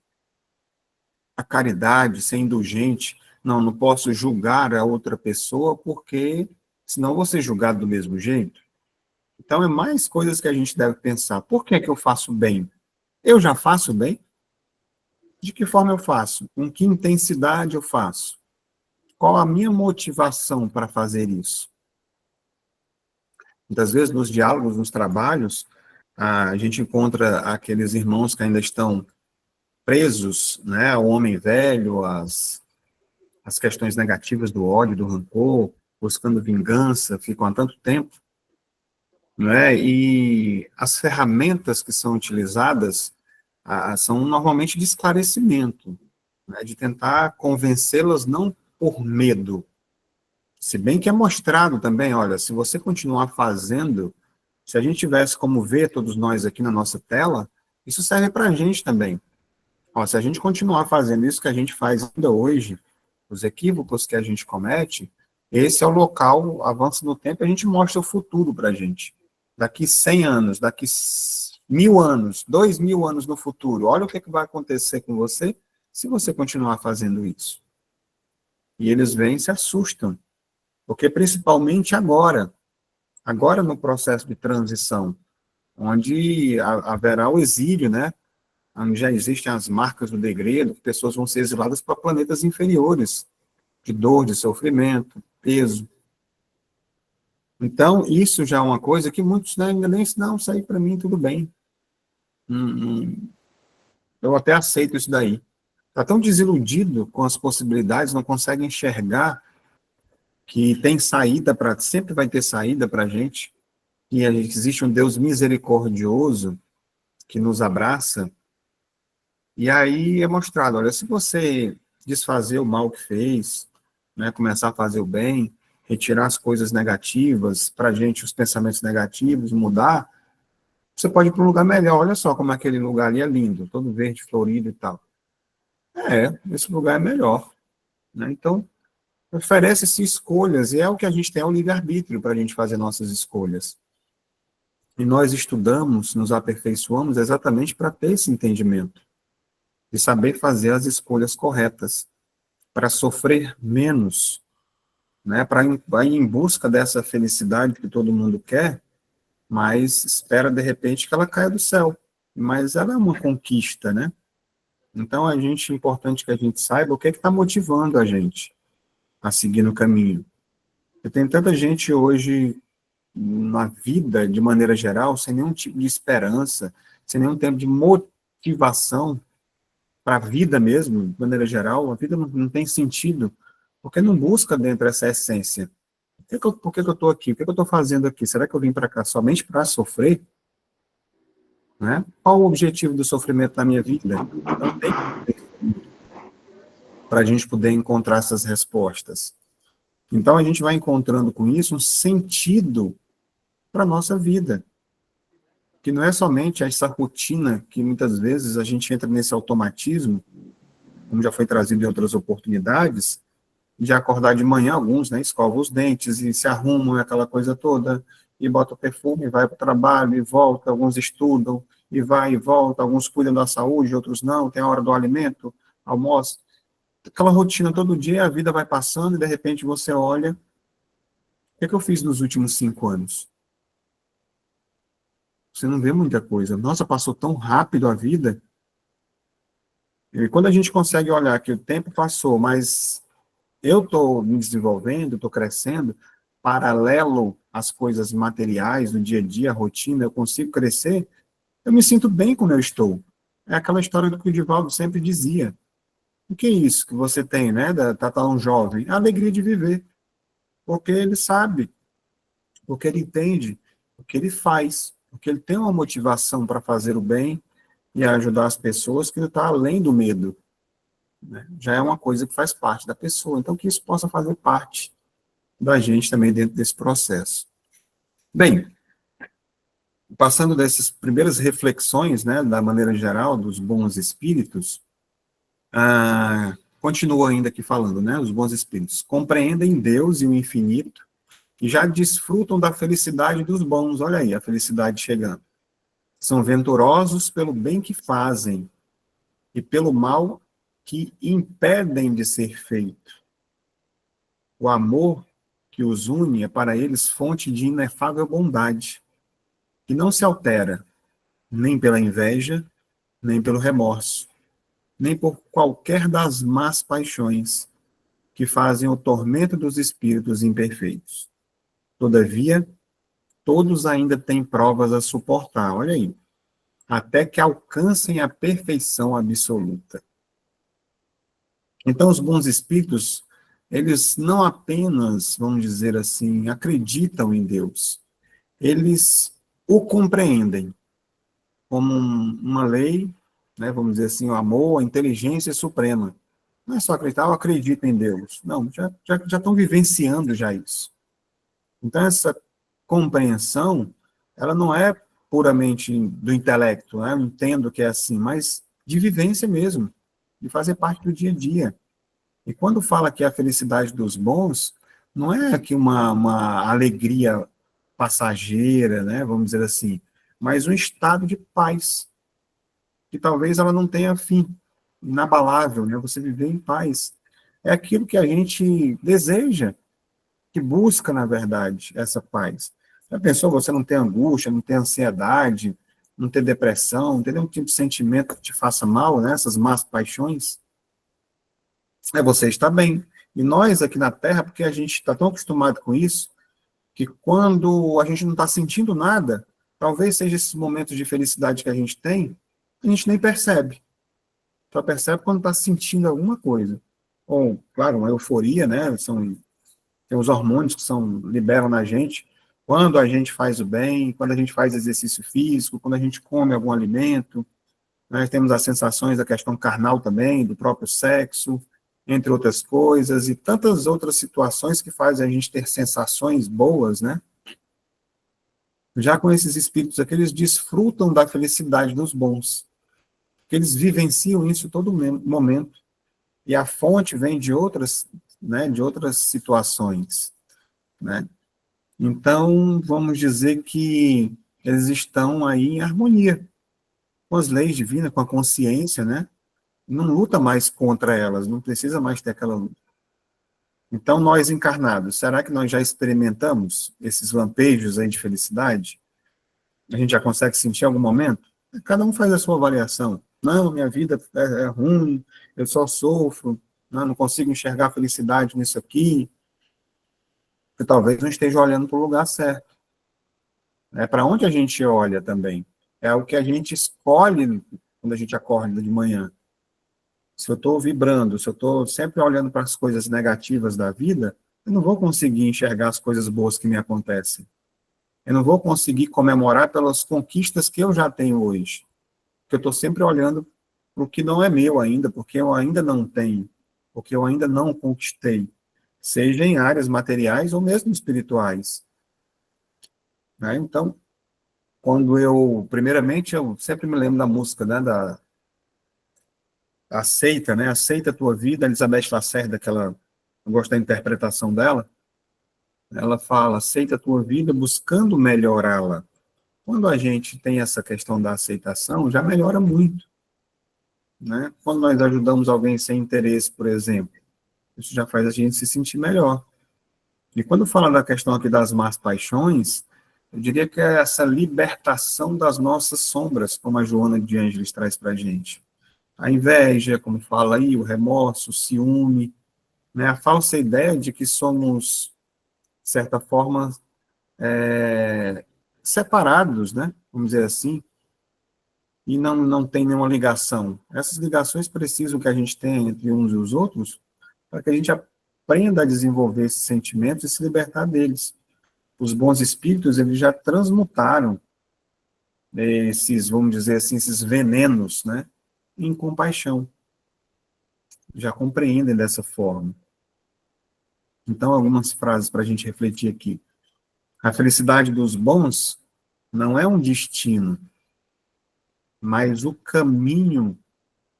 a caridade, ser indulgente? Não, não posso julgar a outra pessoa porque senão vou ser julgado do mesmo jeito. Então, é mais coisas que a gente deve pensar. Por que é que eu faço bem? Eu já faço bem? De que forma eu faço? Com que intensidade eu faço? Qual a minha motivação para fazer isso? Muitas vezes, nos diálogos, nos trabalhos, a gente encontra aqueles irmãos que ainda estão presos, né, ao homem velho, às questões negativas do ódio, do rancor, buscando vingança, ficam há tanto tempo, né, e as ferramentas que são utilizadas são normalmente de esclarecimento, né, de tentar convencê-las não por medo, se bem que é mostrado também, olha, se você continuar fazendo, se a gente tivesse como ver todos nós aqui na nossa tela, isso serve para a gente também. Ó, se a gente continuar fazendo isso que a gente faz ainda hoje, os equívocos que a gente comete, esse é o local, avança no tempo, a gente mostra o futuro para a gente. Daqui 100 anos, daqui 1000 anos, 2000 anos no futuro, olha o que vai acontecer com você se você continuar fazendo isso. E eles vêm e se assustam, porque principalmente agora no processo de transição, onde haverá o exílio, né? Onde já existem as marcas do degredo, pessoas vão ser exiladas para planetas inferiores, de dor, de sofrimento, peso. Então, isso já é uma coisa que muitos ainda nem não, isso aí para mim tudo bem. Eu até aceito isso daí. Está tão desiludido com as possibilidades, não consegue enxergar que tem saída para, sempre vai ter saída para a gente, que existe um Deus misericordioso que nos abraça. E aí é mostrado, olha, se você desfazer o mal que fez, né, começar a fazer o bem, retirar as coisas negativas, para a gente os pensamentos negativos, mudar, você pode ir para um lugar melhor. Olha só como aquele lugar ali é lindo, todo verde, florido e tal. Esse lugar é melhor. Né? Então, oferece-se escolhas, e é o que a gente tem, é o livre-arbítrio para a gente fazer nossas escolhas. E nós estudamos, nos aperfeiçoamos exatamente para ter esse entendimento, de saber fazer as escolhas corretas, para sofrer menos, né? Para ir em busca dessa felicidade que todo mundo quer, mas espera, de repente, que ela caia do céu. Mas ela é uma conquista, né? Então, é importante que a gente saiba o que está motivando a gente a seguir no caminho. E tem tanta gente hoje na vida, de maneira geral, sem nenhum tipo de esperança, sem nenhum tipo de motivação para a vida mesmo, de maneira geral, a vida não tem sentido, porque não busca dentro essa essência. Por que eu estou aqui? O que eu estou fazendo aqui? Será que eu vim para cá somente para sofrer? Né? Qual o objetivo do sofrimento na minha vida? Então, tem para a gente poder encontrar essas respostas. Então, a gente vai encontrando com isso um sentido para a nossa vida, que não é somente essa rotina que muitas vezes a gente entra nesse automatismo, como já foi trazido em outras oportunidades, de acordar de manhã, alguns, né, escovam os dentes e se arrumam, aquela coisa toda, e bota o perfume, vai para o trabalho e volta, alguns estudam, e vai e volta, alguns cuidam da saúde, outros não, tem a hora do alimento, almoço, aquela rotina todo dia, a vida vai passando, e de repente você olha, o que eu fiz nos últimos 5 anos? Você não vê muita coisa. Nossa, passou tão rápido a vida. E quando a gente consegue olhar que o tempo passou, mas eu estou me desenvolvendo, estou crescendo, paralelo às coisas materiais do dia a dia, a rotina, eu consigo crescer, eu me sinto bem como eu estou. É aquela história do que o Divaldo sempre dizia. O que é isso que você tem, né, tá tão jovem? A alegria de viver. Porque ele sabe, porque ele entende, porque ele faz, porque ele tem uma motivação para fazer o bem e ajudar as pessoas que está além do medo. Né? Já é uma coisa que faz parte da pessoa. Então, que isso possa fazer parte da gente também dentro desse processo. Bem, passando dessas primeiras reflexões, né, da maneira geral, dos bons espíritos, continua ainda aqui falando, né, os bons espíritos compreendem Deus e o infinito e já desfrutam da felicidade dos bons. Olha aí, a felicidade chegando. São venturosos pelo bem que fazem e pelo mal que impedem de ser feito. O amor que os une é para eles fonte de inefável bondade, que não se altera nem pela inveja, nem pelo remorso, nem por qualquer das más paixões que fazem o tormento dos espíritos imperfeitos. Todavia, todos ainda têm provas a suportar, olha aí, até que alcancem a perfeição absoluta. Então, os bons espíritos, eles não apenas, vamos dizer assim, acreditam em Deus, eles o compreendem como uma lei, né, vamos dizer assim, o amor, a inteligência suprema. Não é só acreditar, eu acredito em Deus. Não, já estão vivenciando já isso. Então, essa compreensão, ela não é puramente do intelecto, né? Eu entendo que é assim, mas de vivência mesmo, de fazer parte do dia a dia. E quando fala que é a felicidade dos bons, não é aqui uma alegria passageira, né? Vamos dizer assim, mas um estado de paz, que talvez ela não tenha fim, inabalável, né? Você viver em paz. É aquilo que a gente deseja, que busca, na verdade, essa paz. Já pensou, você não ter angústia, não ter ansiedade, não ter depressão, não ter nenhum tipo de sentimento que te faça mal, né? Essas más paixões? É você estar bem. E nós aqui na Terra, porque a gente está tão acostumado com isso, que quando a gente não está sentindo nada, talvez seja esses momentos de felicidade que a gente tem, a gente nem percebe. Só percebe quando está sentindo alguma coisa. Ou, claro, uma euforia, né? Tem os hormônios que liberam na gente. Quando a gente faz o bem, quando a gente faz exercício físico, quando a gente come algum alimento, nós temos as sensações da questão carnal também, do próprio sexo, entre outras coisas, e tantas outras situações que fazem a gente ter sensações boas, né? Já com esses espíritos aqui, eles desfrutam da felicidade dos bons, que eles vivenciam isso todo momento, e a fonte vem de outras, né, de outras situações, né? Então, vamos dizer que eles estão aí em harmonia com as leis divinas, com a consciência, né? Não luta mais contra elas, não precisa mais ter aquela luta. Então, nós encarnados, será que nós já experimentamos esses lampejos aí de felicidade? A gente já consegue sentir em algum momento? Cada um faz a sua avaliação. Não, minha vida é ruim, eu só sofro, não consigo enxergar felicidade nisso aqui, porque talvez não esteja olhando para o lugar certo. É para onde a gente olha também. É o que a gente escolhe quando a gente acorda de manhã. Se eu estou vibrando, se eu estou sempre olhando para as coisas negativas da vida, eu não vou conseguir enxergar as coisas boas que me acontecem. Eu não vou conseguir comemorar pelas conquistas que eu já tenho hoje. Porque eu estou sempre olhando para o que não é meu ainda, porque eu ainda não tenho, porque eu ainda não conquistei, seja em áreas materiais ou mesmo espirituais. Né? Então, primeiramente, eu sempre me lembro da música, né, da Aceita, né, Aceita a Tua Vida, Elizabeth Lacerda, eu gosto da interpretação dela, ela fala, aceita a tua vida buscando melhorá-la. Quando a gente tem essa questão da aceitação, já melhora muito, né? Quando nós ajudamos alguém sem interesse, por exemplo, isso já faz a gente se sentir melhor. E quando fala da questão aqui das más paixões, eu diria que é essa libertação das nossas sombras, como a Joana de Ângeles traz para a gente. A inveja, como fala aí, o remorso, o ciúme, né? A falsa ideia de que somos, de certa forma, separados, né? Vamos dizer assim, e não tem nenhuma ligação. Essas ligações precisam que a gente tenha entre uns e os outros para que a gente aprenda a desenvolver esses sentimentos e se libertar deles. Os bons espíritos, eles já transmutaram esses, vamos dizer assim, esses venenos, né, em compaixão. Já compreendem dessa forma. Então, algumas frases para a gente refletir aqui. A felicidade dos bons não é um destino, mas o caminho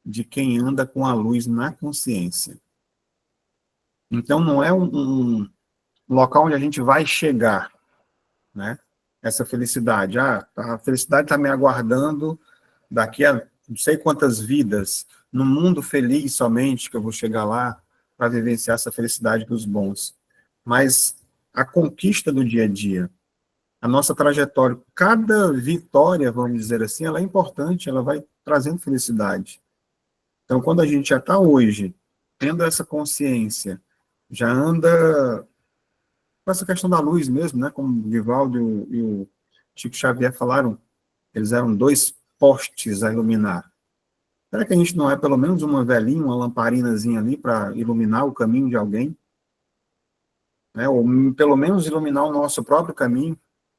de quem anda com a luz na consciência. Então, não é um local onde a gente vai chegar, né? Essa felicidade. A felicidade está me aguardando daqui a não sei quantas vidas, no mundo feliz somente, que eu vou chegar lá para vivenciar essa felicidade dos bons. Mas a conquista do dia a dia, a nossa trajetória, cada vitória, vamos dizer assim, ela é importante, ela vai trazendo felicidade. Então, quando a gente já está hoje, tendo essa consciência, já anda com essa questão da luz mesmo, né? Como o Divaldo e o Chico Xavier falaram, eles eram dois postes a iluminar. Será que a gente não é pelo menos uma velhinha, uma lamparinazinha ali para iluminar o caminho de alguém? Né? Ou pelo menos iluminar o nosso próprio caminho,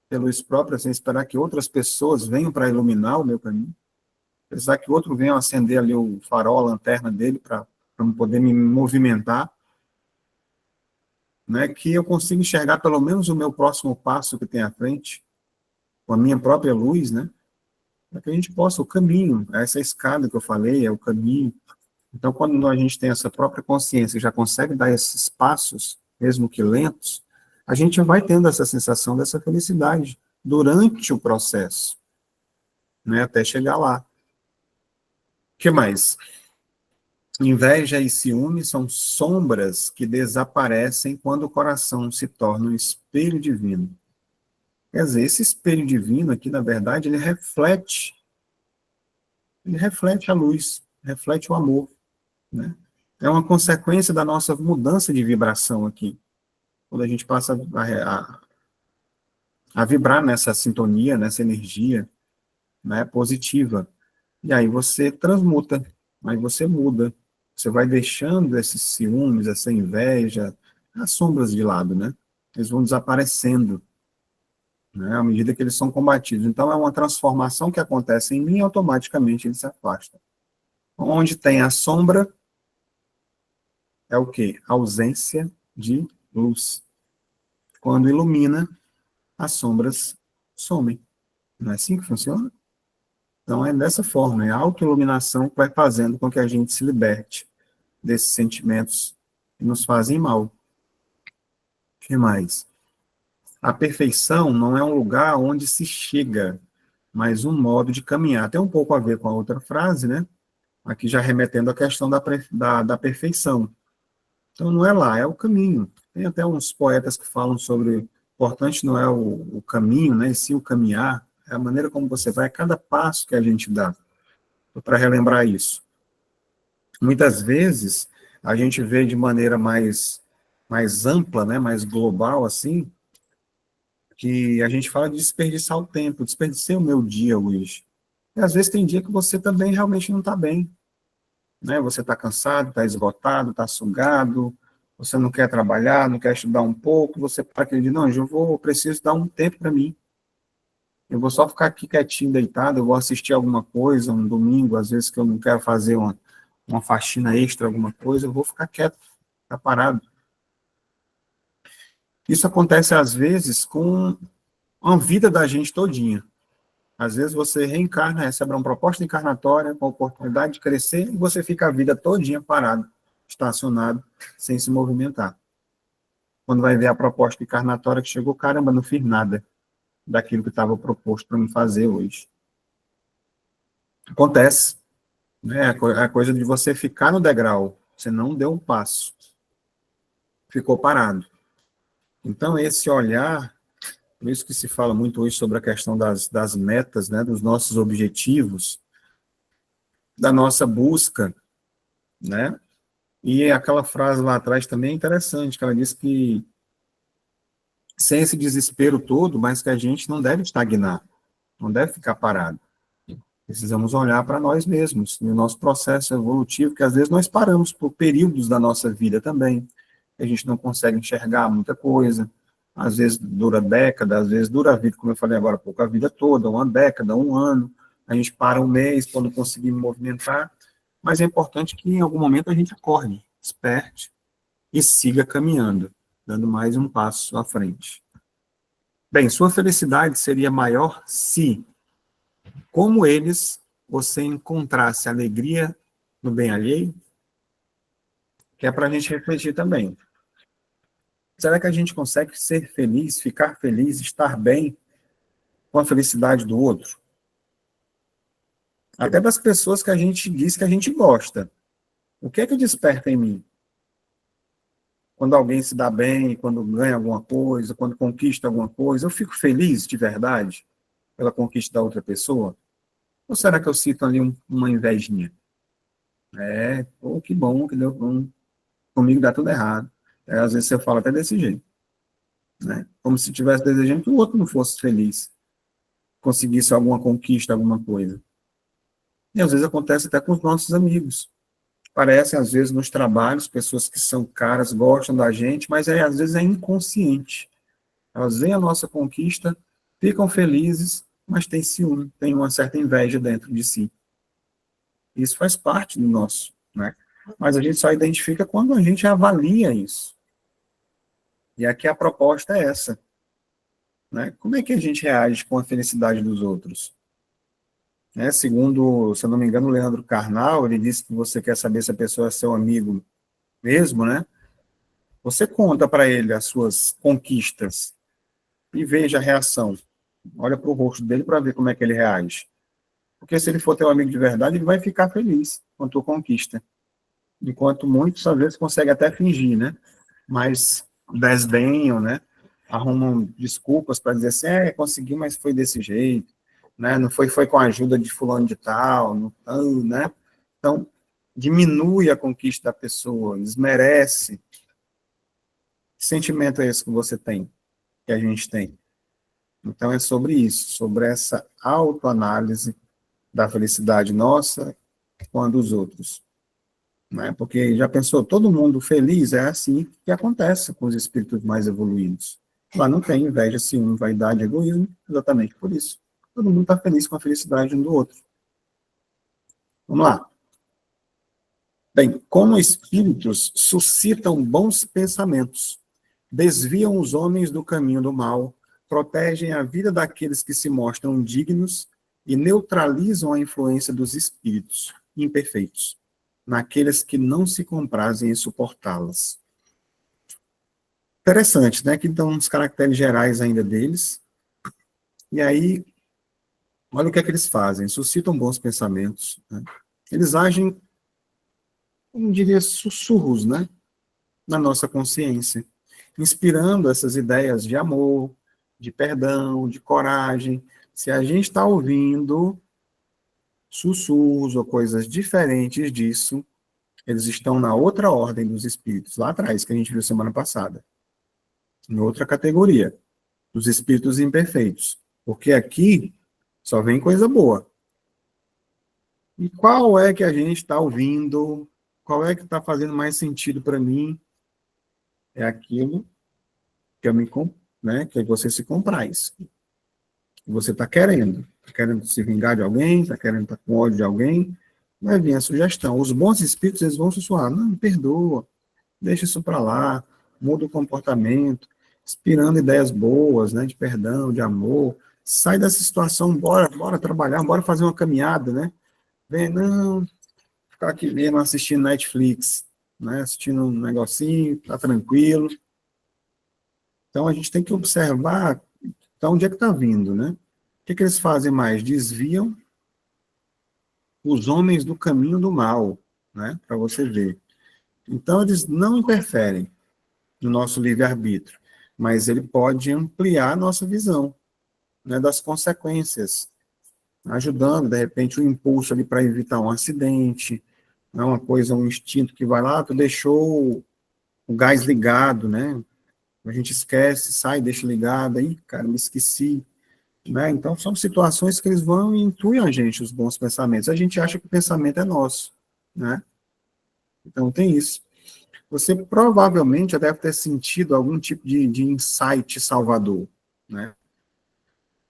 pelo isso próprio, sem esperar que outras pessoas venham para iluminar o meu caminho? Precisar que outro venha acender ali o farol, a lanterna dele para poder me movimentar, né? Que eu consiga enxergar pelo menos o meu próximo passo que tem à frente, com a minha própria luz, né? Para que a gente possa, o caminho, essa escada que eu falei, é o caminho. Então, quando a gente tem essa própria consciência e já consegue dar esses passos, mesmo que lentos, a gente vai tendo essa sensação dessa felicidade durante o processo. né, até chegar lá. O que mais? Inveja e ciúme são sombras que desaparecem quando o coração se torna um espelho divino. Quer dizer, esse espelho divino aqui, na verdade, ele reflete a luz, reflete o amor, né? É uma consequência da nossa mudança de vibração aqui. Quando a gente passa a vibrar nessa sintonia, nessa energia, né, positiva. E aí você transmuta, aí você muda. Você vai deixando esses ciúmes, essa inveja, as sombras de lado, né? Eles vão desaparecendo, né, à medida que eles são combatidos. Então, é uma transformação que acontece em mim e automaticamente ele se afasta. Onde tem a sombra, é o quê? Ausência de luz. Quando ilumina, as sombras somem. Não é assim que funciona? Então, é dessa forma, é a autoiluminação que vai fazendo com que a gente se liberte desses sentimentos que nos fazem mal. O que mais? A perfeição não é um lugar onde se chega, mas um modo de caminhar. Tem um pouco a ver com a outra frase, né? Aqui já remetendo à questão da perfeição. Então, não é lá, é o caminho. Tem até uns poetas que falam sobre o importante não é o caminho, né? E sim o caminhar, é a maneira como você vai, a cada passo que a gente dá. Para relembrar isso. Muitas vezes, a gente vê de maneira mais ampla, né? Mais global, assim, que a gente fala de desperdiçar o tempo, desperdicei o meu dia hoje. E às vezes tem dia que você também realmente não está bem, né? Você está cansado, está esgotado, está sugado, você não quer trabalhar, não quer estudar um pouco, você para aquele dia, não, eu preciso dar um tempo para mim. Eu vou só ficar aqui quietinho, deitado, eu vou assistir alguma coisa, um domingo, às vezes que eu não quero fazer uma faxina extra, alguma coisa, eu vou ficar quieto, ficar parado. Isso acontece, às vezes, com a vida da gente todinha. Às vezes você reencarna, recebe uma proposta encarnatória, com a oportunidade de crescer, e você fica a vida todinha parado, estacionado, sem se movimentar. Quando vai ver a proposta encarnatória que chegou, caramba, não fiz nada daquilo que estava proposto para me fazer hoje. Acontece, né? A coisa de você ficar no degrau, você não deu um passo, ficou parado. Então, esse olhar, por isso que se fala muito hoje sobre a questão das metas, né, dos nossos objetivos, da nossa busca, né? E aquela frase lá atrás também é interessante, que ela diz que sem esse desespero todo, mas que a gente não deve estagnar, não deve ficar parado. Precisamos olhar para nós mesmos, no nosso processo evolutivo, que às vezes nós paramos por períodos da nossa vida também, a gente não consegue enxergar muita coisa, às vezes dura década, às vezes dura a vida, como eu falei agora há pouco, a vida toda, uma década, um ano, a gente para um mês quando conseguir movimentar, mas é importante que em algum momento a gente acorde, desperte e siga caminhando, dando mais um passo à frente. Bem, sua felicidade seria maior se, como eles, você encontrasse alegria no bem alheio, que é para a gente refletir também. Será que a gente consegue ser feliz, ficar feliz, estar bem com a felicidade do outro? Até das pessoas que a gente diz que a gente gosta. O que é que desperta em mim? Quando alguém se dá bem, quando ganha alguma coisa, quando conquista alguma coisa, eu fico feliz de verdade pela conquista da outra pessoa? Ou será que eu sinto ali uma invejinha? Pô, que bom, que deu bom. Comigo dá tudo errado. Às vezes você fala até desse jeito, né? Como se estivesse desejando que o outro não fosse feliz, conseguisse alguma conquista, alguma coisa. E às vezes acontece até com os nossos amigos. Parecem, às vezes, nos trabalhos, pessoas que são caras, gostam da gente, mas às vezes é inconsciente. Elas veem a nossa conquista, ficam felizes, mas tem ciúme, tem uma certa inveja dentro de si. Isso faz parte do nosso, né? Mas a gente só identifica quando a gente avalia isso. E aqui a proposta é essa, né? Como é que a gente reage com a felicidade dos outros? Segundo, se eu não me engano, o Leandro Carnal, ele disse que você quer saber se a pessoa é seu amigo mesmo, né? Você conta para ele as suas conquistas e veja a reação. Olha para o rosto dele para ver como é que ele reage. Porque se ele for teu amigo de verdade, ele vai ficar feliz com a tua conquista. Enquanto muitos, às vezes, conseguem até fingir, né? Mas desdenham, né? Arrumam desculpas para dizer assim, consegui, mas foi desse jeito, né? Não foi com a ajuda de fulano de tal, não, né? Então, diminui a conquista da pessoa, desmerece. Que sentimento é esse que você tem, que a gente tem? Então, é sobre isso, sobre essa autoanálise da felicidade nossa com a dos outros. Né? Porque já pensou, todo mundo feliz é assim que acontece com os espíritos mais evoluídos. Lá não tem inveja, ciúme, vaidade, egoísmo, exatamente por isso. Todo mundo está feliz com a felicidade um do outro. Vamos lá. Bem, como espíritos suscitam bons pensamentos, desviam os homens do caminho do mal, protegem a vida daqueles que se mostram dignos e neutralizam a influência dos espíritos imperfeitos, naqueles que não se comprazem em suportá-las. Interessante, né? Aqui estão uns caracteres gerais ainda deles. E aí, olha o que é que eles fazem. Suscitam bons pensamentos. Né? Eles agem, como diria, sussurros, né? Na nossa consciência, inspirando essas ideias de amor, de perdão, de coragem. Se a gente está ouvindo sussurros ou coisas diferentes disso, eles estão na outra ordem dos espíritos, lá atrás, que a gente viu semana passada. Em outra categoria, dos espíritos imperfeitos. Porque aqui só vem coisa boa. E qual é que a gente está ouvindo? Qual é que está fazendo mais sentido para mim? É aquilo que eu né, que você se compraz. Que você está querendo. Está querendo se vingar de alguém, está querendo estar com ódio de alguém. Vai vir a sugestão. Os bons espíritos, eles vão sussurrar. Não, perdoa. Deixa isso para lá. Muda o comportamento. Inspirando ideias boas, né, de perdão, de amor. Sai dessa situação, bora trabalhar, bora fazer uma caminhada, né? Vem, não, ficar aqui mesmo assistindo Netflix, né? Assistindo um negocinho, tá tranquilo. Então a gente tem que observar de onde é que está vindo, né? O que eles fazem mais? Desviam os homens do caminho do mal, né? Para você ver. Então eles não interferem no nosso livre-arbítrio, mas ele pode ampliar a nossa visão, né, das consequências, ajudando, de repente, o impulso ali para evitar um acidente, né, uma coisa, um instinto que vai lá, tu deixou o gás ligado, né? A gente esquece, sai, deixa ligado, aí, cara, me esqueci, né? Então, são situações que eles vão e intuem a gente, os bons pensamentos. A gente acha que o pensamento é nosso, né? Então, tem isso. Você provavelmente já deve ter sentido algum tipo de insight salvador, né?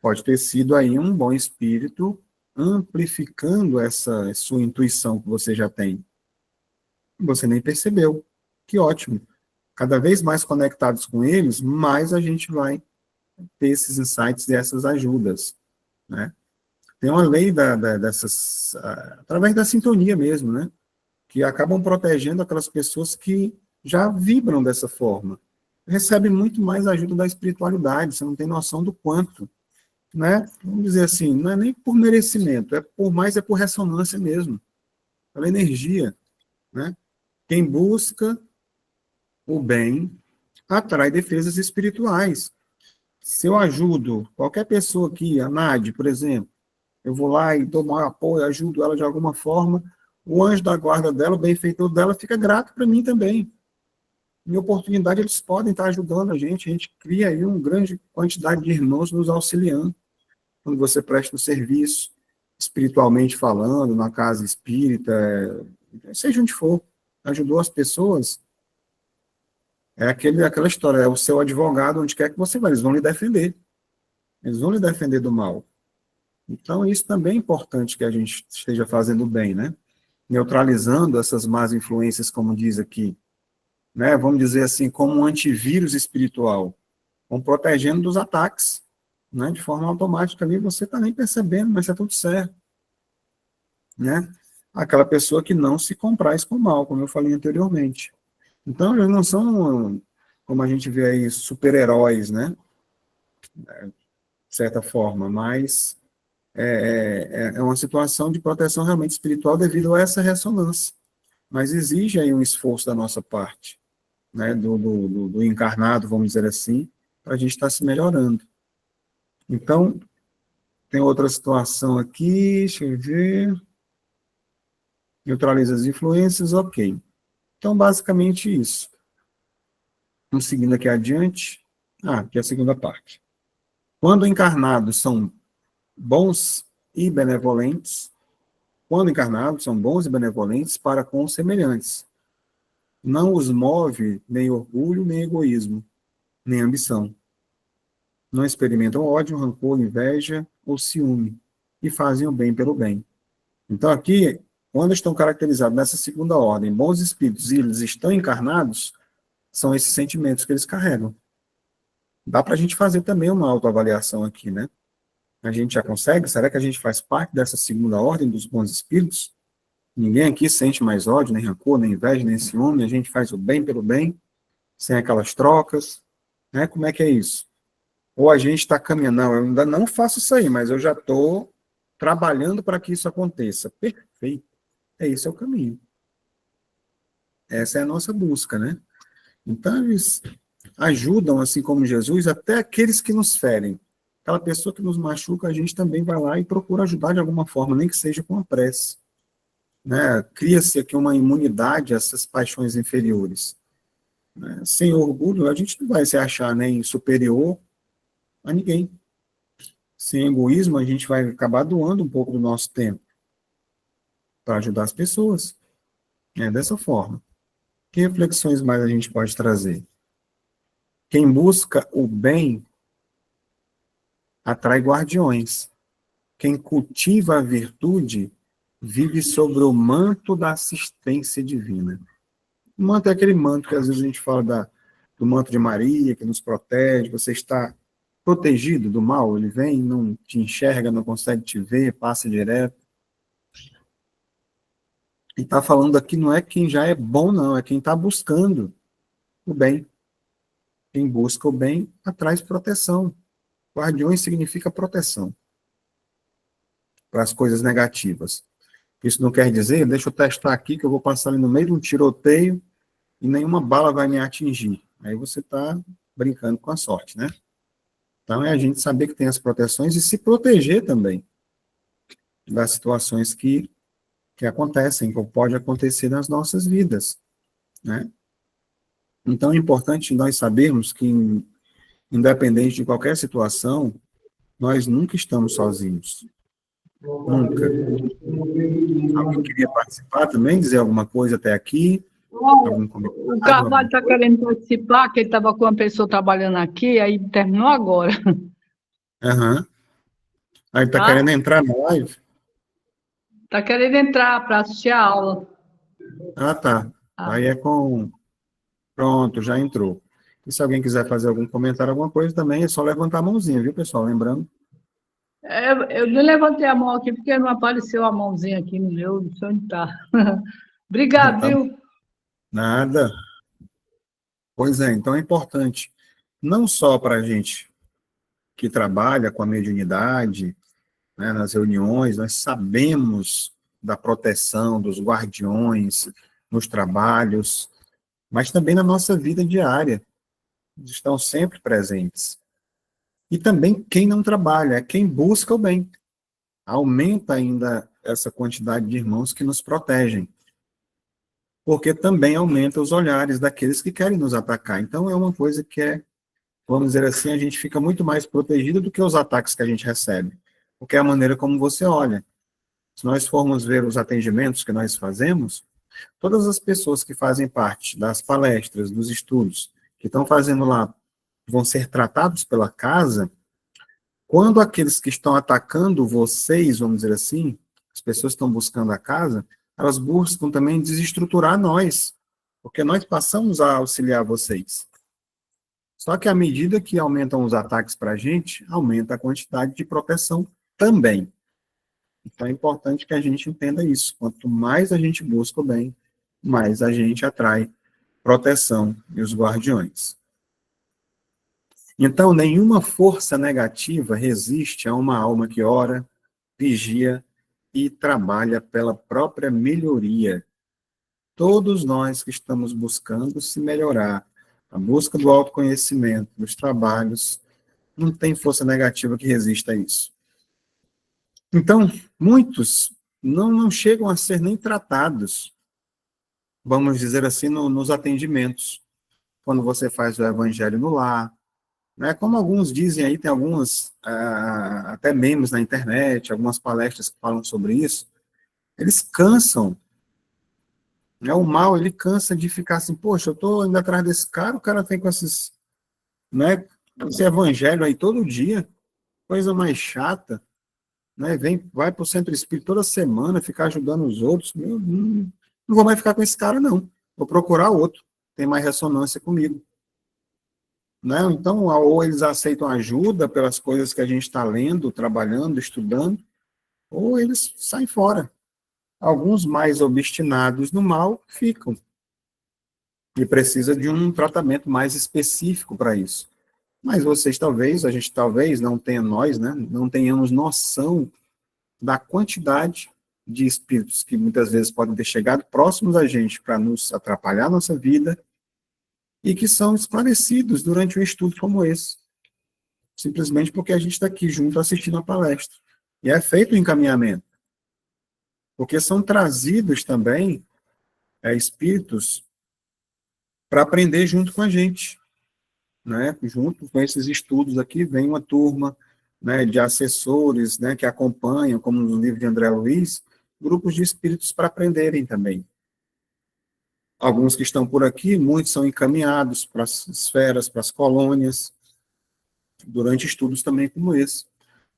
Pode ter sido aí um bom espírito amplificando essa sua intuição que você já tem. Você nem percebeu. Que ótimo. Cada vez mais conectados com eles, mais a gente vai ter esses insights e essas ajudas, né? Tem uma lei dessas, através da sintonia mesmo, né? Que acabam protegendo aquelas pessoas que já vibram dessa forma. Recebe muito mais ajuda da espiritualidade, você não tem noção do quanto, né? Vamos dizer assim, não é nem por merecimento, é por ressonância mesmo, pela energia, né? Quem busca o bem atrai defesas espirituais. Se eu ajudo qualquer pessoa aqui, a Nádia, por exemplo, eu vou lá e dou maior apoio, ajudo ela de alguma forma, o anjo da guarda dela, o benfeitor dela, fica grato para mim também. Em oportunidade, eles podem estar ajudando a gente cria aí uma grande quantidade de irmãos nos auxiliando, quando você presta um serviço, espiritualmente falando, na casa espírita, seja onde for, ajudou as pessoas, é aquela história, é o seu advogado, onde quer que você vá, eles vão lhe defender. Eles vão lhe defender do mal. Então, isso também é importante que a gente esteja fazendo bem, né? Neutralizando essas más influências, como diz aqui, né? Vamos dizer assim, como um antivírus espiritual, vão protegendo dos ataques, né? De forma automática ali, você está nem percebendo, mas está tudo certo, né? Aquela pessoa que não se compraz com o mal, como eu falei anteriormente. Então, eles não são, como a gente vê aí, super-heróis, né? De certa forma, mas é uma situação de proteção realmente espiritual devido a essa ressonância. Mas exige aí um esforço da nossa parte, né, do encarnado, vamos dizer assim, para a gente estar se melhorando. Então, tem outra situação aqui, deixa eu ver. Neutraliza as influências, ok. Então, basicamente isso. Vamos seguindo aqui adiante. Aqui é a segunda parte. Quando encarnados são bons e benevolentes, quando encarnados são bons e benevolentes para com os semelhantes. Não os move nem orgulho, nem egoísmo, nem ambição. Não experimentam ódio, rancor, inveja ou ciúme, e fazem o bem pelo bem. Então, aqui, quando estão caracterizados nessa segunda ordem, bons espíritos, e eles estão encarnados, são esses sentimentos que eles carregam. Dá para a gente fazer também uma autoavaliação aqui, né? A gente já consegue? Será que a gente faz parte dessa segunda ordem dos bons espíritos? Ninguém aqui sente mais ódio, nem rancor, nem inveja, nem ciúme, a gente faz o bem pelo bem, sem aquelas trocas, né? Como é que é isso? Ou a gente está caminhando, não, eu ainda não faço isso aí, mas eu já estou trabalhando para que isso aconteça. Perfeito. Esse é o caminho. Essa é a nossa busca, né? Então, eles ajudam, assim como Jesus, até aqueles que nos ferem. Aquela pessoa que nos machuca, a gente também vai lá e procura ajudar de alguma forma, nem que seja com a prece. Né? Cria-se aqui uma imunidade a essas paixões inferiores. Né? Sem orgulho, a gente não vai se achar nem superior a ninguém. Sem egoísmo, a gente vai acabar doando um pouco do nosso tempo para ajudar as pessoas. É dessa forma. Que reflexões mais a gente pode trazer? Quem busca o bem atrai guardiões. Quem cultiva a virtude vive sobre o manto da assistência divina. O manto é aquele manto que às vezes a gente fala do manto de Maria, que nos protege, você está protegido do mal, ele vem, não te enxerga, não consegue te ver, passa direto. E está falando aqui não é quem já é bom, não, é quem está buscando o bem. Quem busca o bem atrai proteção. Guardiões significa proteção para as coisas negativas. Isso não quer dizer, deixa eu testar aqui, que eu vou passar ali no meio de um tiroteio e nenhuma bala vai me atingir. Aí você está brincando com a sorte, né? Então, é a gente saber que tem as proteções e se proteger também das situações que acontecem, que pode acontecer nas nossas vidas, né? Então, é importante nós sabermos que, independente de qualquer situação, nós nunca estamos sozinhos. Nunca. Alguém queria participar também, dizer alguma coisa até aqui? Algum comentário? O Carvalho está querendo participar, que ele estava com uma pessoa trabalhando aqui, aí terminou agora. Aham. Aí está Tá? querendo entrar na live? Está querendo entrar para assistir a aula. Ah, tá. Ah. Aí é com... Pronto, já entrou. E se alguém quiser fazer algum comentário, alguma coisa também, é só levantar a mãozinha, viu, pessoal? Lembrando. Eu não levantei a mão aqui porque não apareceu a mãozinha aqui no meu, não sei onde está. Obrigado, Tá. viu? Nada. Pois é, então é importante, não só para a gente que trabalha com a mediunidade, né, nas reuniões, nós sabemos da proteção dos guardiões nos trabalhos, mas também na nossa vida diária. Eles estão sempre presentes. E também quem não trabalha, é quem busca o bem. Aumenta ainda essa quantidade de irmãos que nos protegem. Porque também aumenta os olhares daqueles que querem nos atacar. Então é uma coisa que vamos dizer assim, a gente fica muito mais protegido do que os ataques que a gente recebe. Porque é a maneira como você olha. Se nós formos ver os atendimentos que nós fazemos, todas as pessoas que fazem parte das palestras, dos estudos, que estão fazendo lá, vão ser tratados pela casa, quando aqueles que estão atacando vocês, vamos dizer assim, as pessoas que estão buscando a casa, elas buscam também desestruturar nós, porque nós passamos a auxiliar vocês. Só que à medida que aumentam os ataques para a gente, aumenta a quantidade de proteção também. Então é importante que a gente entenda isso. Quanto mais a gente busca o bem, mais a gente atrai proteção e os guardiões. Então, nenhuma força negativa resiste a uma alma que ora, vigia e trabalha pela própria melhoria. Todos nós que estamos buscando se melhorar, a busca do autoconhecimento, dos trabalhos, não tem força negativa que resista a isso. Então, muitos não chegam a ser nem tratados, vamos dizer assim, nos atendimentos, quando você faz o evangelho no lar, né? Como alguns dizem aí, tem algumas, até memes na internet, algumas palestras que falam sobre isso, eles cansam, né? O mal, ele cansa de ficar assim, poxa, eu estou indo atrás desse cara, o cara tem com esses, né, esse evangelho aí todo dia, coisa mais chata, né? Vai para o centro espírita toda semana, ficar ajudando os outros, eu não vou mais ficar com esse cara, não. Vou procurar outro, tem mais ressonância comigo. Né? Então, ou eles aceitam ajuda pelas coisas que a gente está lendo, trabalhando, estudando, ou eles saem fora. Alguns mais obstinados no mal ficam. E precisa de um tratamento mais específico para isso. Mas a gente talvez não tenha nós, né, não tenhamos noção da quantidade de espíritos que muitas vezes podem ter chegado próximos a gente para nos atrapalhar a nossa vida e que são esclarecidos durante um estudo como esse. Simplesmente porque a gente está aqui junto assistindo a palestra. E é feito o encaminhamento. Porque são trazidos também espíritos para aprender junto com a gente. Né? Junto com esses estudos aqui, vem uma turma, né, de assessores, né, que acompanham, como no livro de André Luiz, grupos de espíritos para aprenderem também. Alguns que estão por aqui, muitos são encaminhados para as esferas, para as colônias, durante estudos também como esse.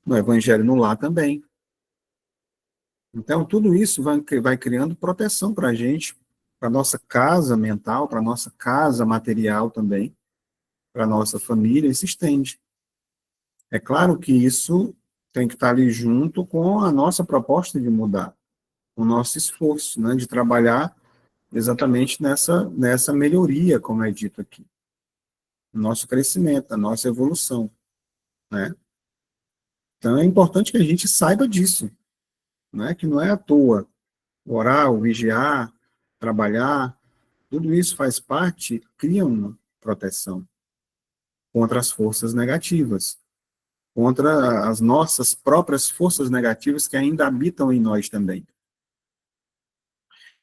No Evangelho no Lar também. Então, tudo isso vai criando proteção para a gente, para a nossa casa mental, para a nossa casa material também, para a nossa família, e se estende. É claro que isso tem que estar ali junto com a nossa proposta de mudar, o nosso esforço, né, de trabalhar exatamente nessa melhoria, como é dito aqui. O nosso crescimento, a nossa evolução. Né? Então, é importante que a gente saiba disso, né, que não é à toa. Orar, vigiar, trabalhar, tudo isso faz parte, cria uma proteção contra as forças negativas, contra as nossas próprias forças negativas que ainda habitam em nós também.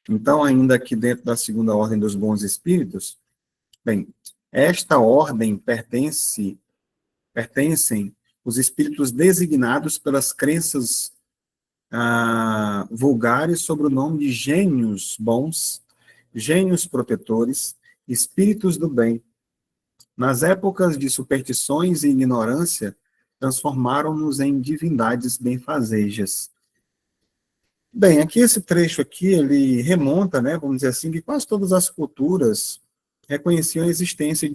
Então, ainda aqui dentro da segunda ordem dos bons espíritos, bem, esta ordem pertencem os espíritos designados pelas crenças vulgares sobre o nome de gênios bons, gênios protetores, espíritos do bem. Nas épocas de superstições e ignorância, transformaram-nos em divindades benfazejas. Bem, aqui esse trecho aqui, ele remonta, né, vamos dizer assim, que quase todas as culturas reconheciam a existência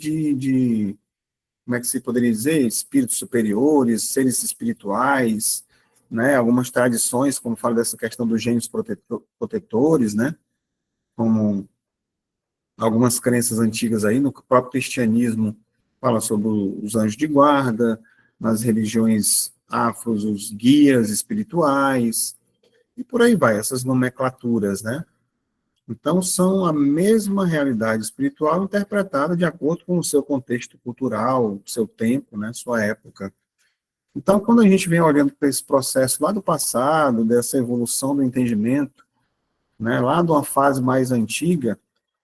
como é que se poderia dizer, espíritos superiores, seres espirituais, né, algumas tradições, como fala dessa questão dos gênios protetores, né, como algumas crenças antigas aí, no próprio cristianismo fala sobre os anjos de guarda, nas religiões afros, os guias espirituais, e por aí vai, essas nomenclaturas, né? Então, são a mesma realidade espiritual interpretada de acordo com o seu contexto cultural, seu tempo, né, sua época. Então, quando a gente vem olhando para esse processo lá do passado, dessa evolução do entendimento, né, lá de uma fase mais antiga,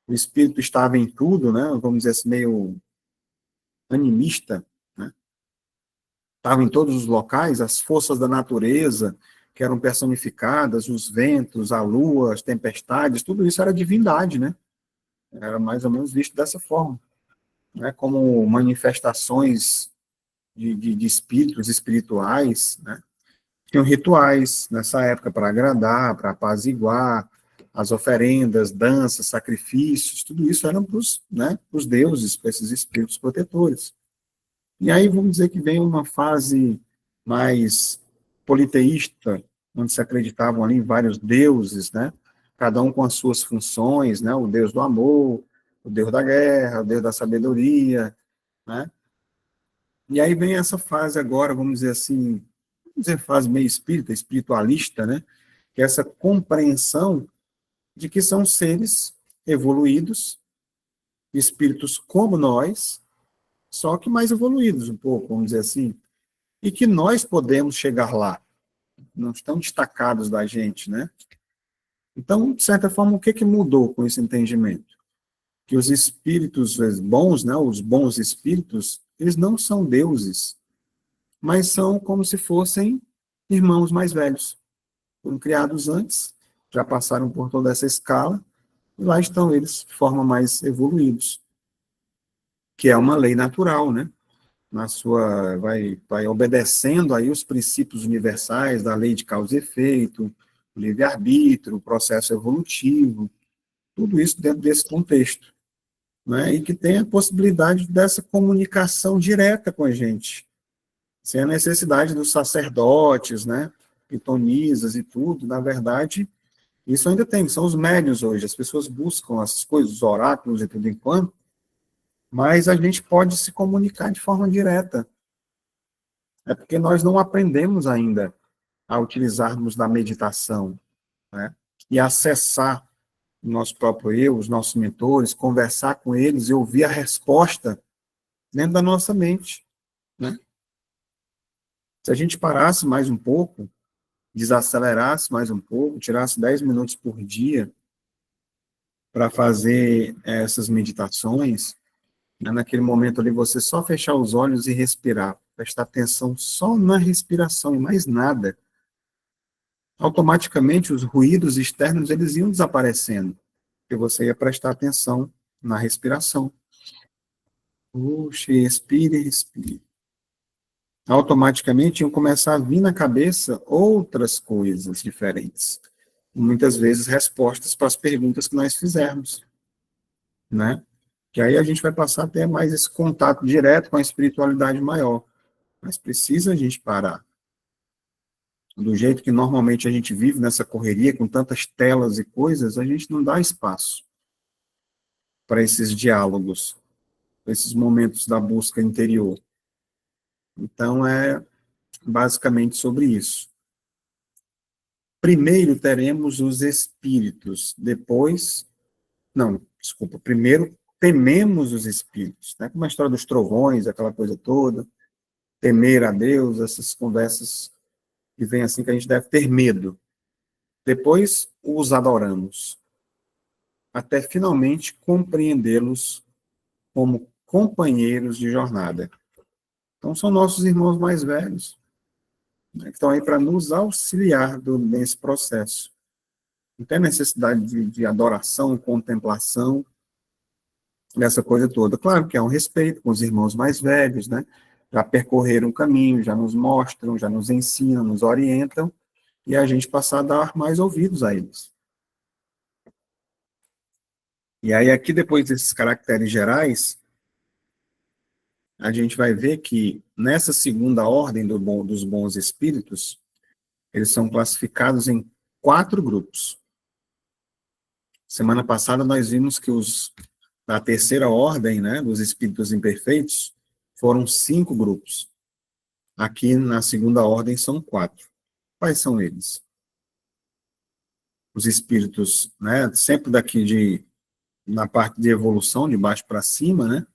o espírito estava em tudo, né, vamos dizer assim, meio animista, né, estava em todos os locais, as forças da natureza, que eram personificadas, os ventos, a lua, as tempestades, tudo isso era divindade, né, era mais ou menos visto dessa forma, né, como manifestações de espíritos espirituais, né, tinham rituais nessa época para agradar, para apaziguar, as oferendas, danças, sacrifícios, tudo isso eram para os, né, os deuses, para esses espíritos protetores. E aí vamos dizer que vem uma fase mais politeísta, onde se acreditavam ali em vários deuses, né, cada um com as suas funções, né, o deus do amor, o deus da guerra, o deus da sabedoria, né. E aí vem essa fase agora, vamos dizer assim, dizer, fase meio espírita, espiritualista, né? Que é essa compreensão de que são seres evoluídos, espíritos como nós, só que mais evoluídos um pouco, vamos dizer assim, e que nós podemos chegar lá, não estão destacados da gente, né? Então, de certa forma, o que mudou com esse entendimento? Que os espíritos bons, né, os bons espíritos, eles não são deuses, mas são como se fossem irmãos mais velhos. Foram criados antes, já passaram por toda essa escala, e lá estão eles de forma mais evoluídos, que é uma lei natural, né? Na sua, vai obedecendo aí os princípios universais da lei de causa e efeito, o livre-arbítrio, o processo evolutivo, tudo isso dentro desse contexto, né? E que tem a possibilidade dessa comunicação direta com a gente, sem a necessidade dos sacerdotes, né? Pitonisas e tudo, na verdade, isso ainda tem, são os médiuns hoje, as pessoas buscam essas coisas, os oráculos e tudo enquanto, mas a gente pode se comunicar de forma direta. É porque nós não aprendemos ainda a utilizarmos da meditação, né? E acessar o nosso próprio eu, os nossos mentores, conversar com eles e ouvir a resposta dentro da nossa mente, né? Se a gente parasse mais um pouco, desacelerasse mais um pouco, tirasse 10 minutos por dia para fazer essas meditações, né? Naquele momento ali você só fechar os olhos e respirar, prestar atenção só na respiração e mais nada, automaticamente os ruídos externos eles iam desaparecendo, porque você ia prestar atenção na respiração. Puxa, expire, respire. Automaticamente iam começar a vir na cabeça outras coisas diferentes. Muitas vezes respostas para as perguntas que nós fizermos, né? Que aí a gente vai passar a ter mais esse contato direto com a espiritualidade maior. Mas precisa a gente parar. Do jeito que normalmente a gente vive nessa correria, com tantas telas e coisas, a gente não dá espaço para esses diálogos, para esses momentos da busca interior. Então, é basicamente sobre isso. Primeiro teremos os espíritos, depois... Não, desculpa, primeiro tememos os espíritos, né? Como a história dos trovões, aquela coisa toda, temer a Deus, essas conversas que vem assim que a gente deve ter medo. Depois os adoramos, até finalmente compreendê-los como companheiros de jornada. Então, são nossos irmãos mais velhos, né, que estão aí para nos auxiliar nesse processo. Não tem necessidade de adoração, contemplação, dessa coisa toda. Claro que há um respeito com os irmãos mais velhos, né? Já percorreram o caminho, já nos mostram, já nos ensinam, nos orientam, e a gente passar a dar mais ouvidos a eles. E aí, aqui, depois desses caracteres gerais, a gente vai ver que nessa segunda ordem dos bons espíritos, eles são classificados em 4 grupos. Semana passada nós vimos que os da terceira ordem, né, dos espíritos imperfeitos, foram 5 grupos. Aqui na segunda ordem são 4. Quais são eles? Os espíritos, né, sempre daqui na parte de evolução, de baixo para cima, né?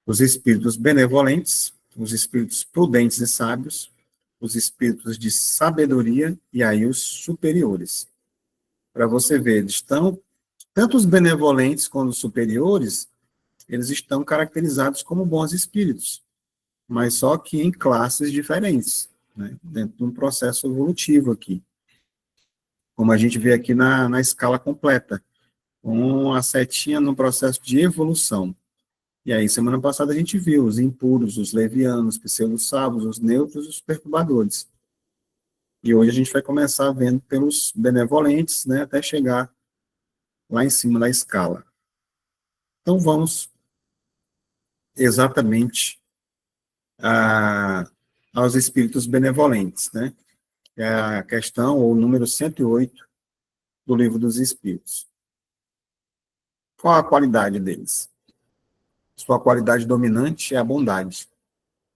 Os espíritos benevolentes, os espíritos prudentes e sábios, os espíritos de sabedoria e aí os superiores. Para você ver, eles estão, tanto os benevolentes quanto os superiores, eles estão caracterizados como bons espíritos, mas só que em classes diferentes, né, dentro de um processo evolutivo aqui. Como a gente vê aqui na escala completa, com a setinha no processo de evolução. E aí, semana passada, a gente viu os impuros, os levianos, os pseudo-sábios, os neutros e os perturbadores. E hoje a gente vai começar vendo pelos benevolentes, né, até chegar lá em cima da escala. Então, vamos exatamente aos espíritos benevolentes, né? É a questão, ou número 108 do Livro dos Espíritos. Qual a qualidade deles? Sua qualidade dominante é a bondade.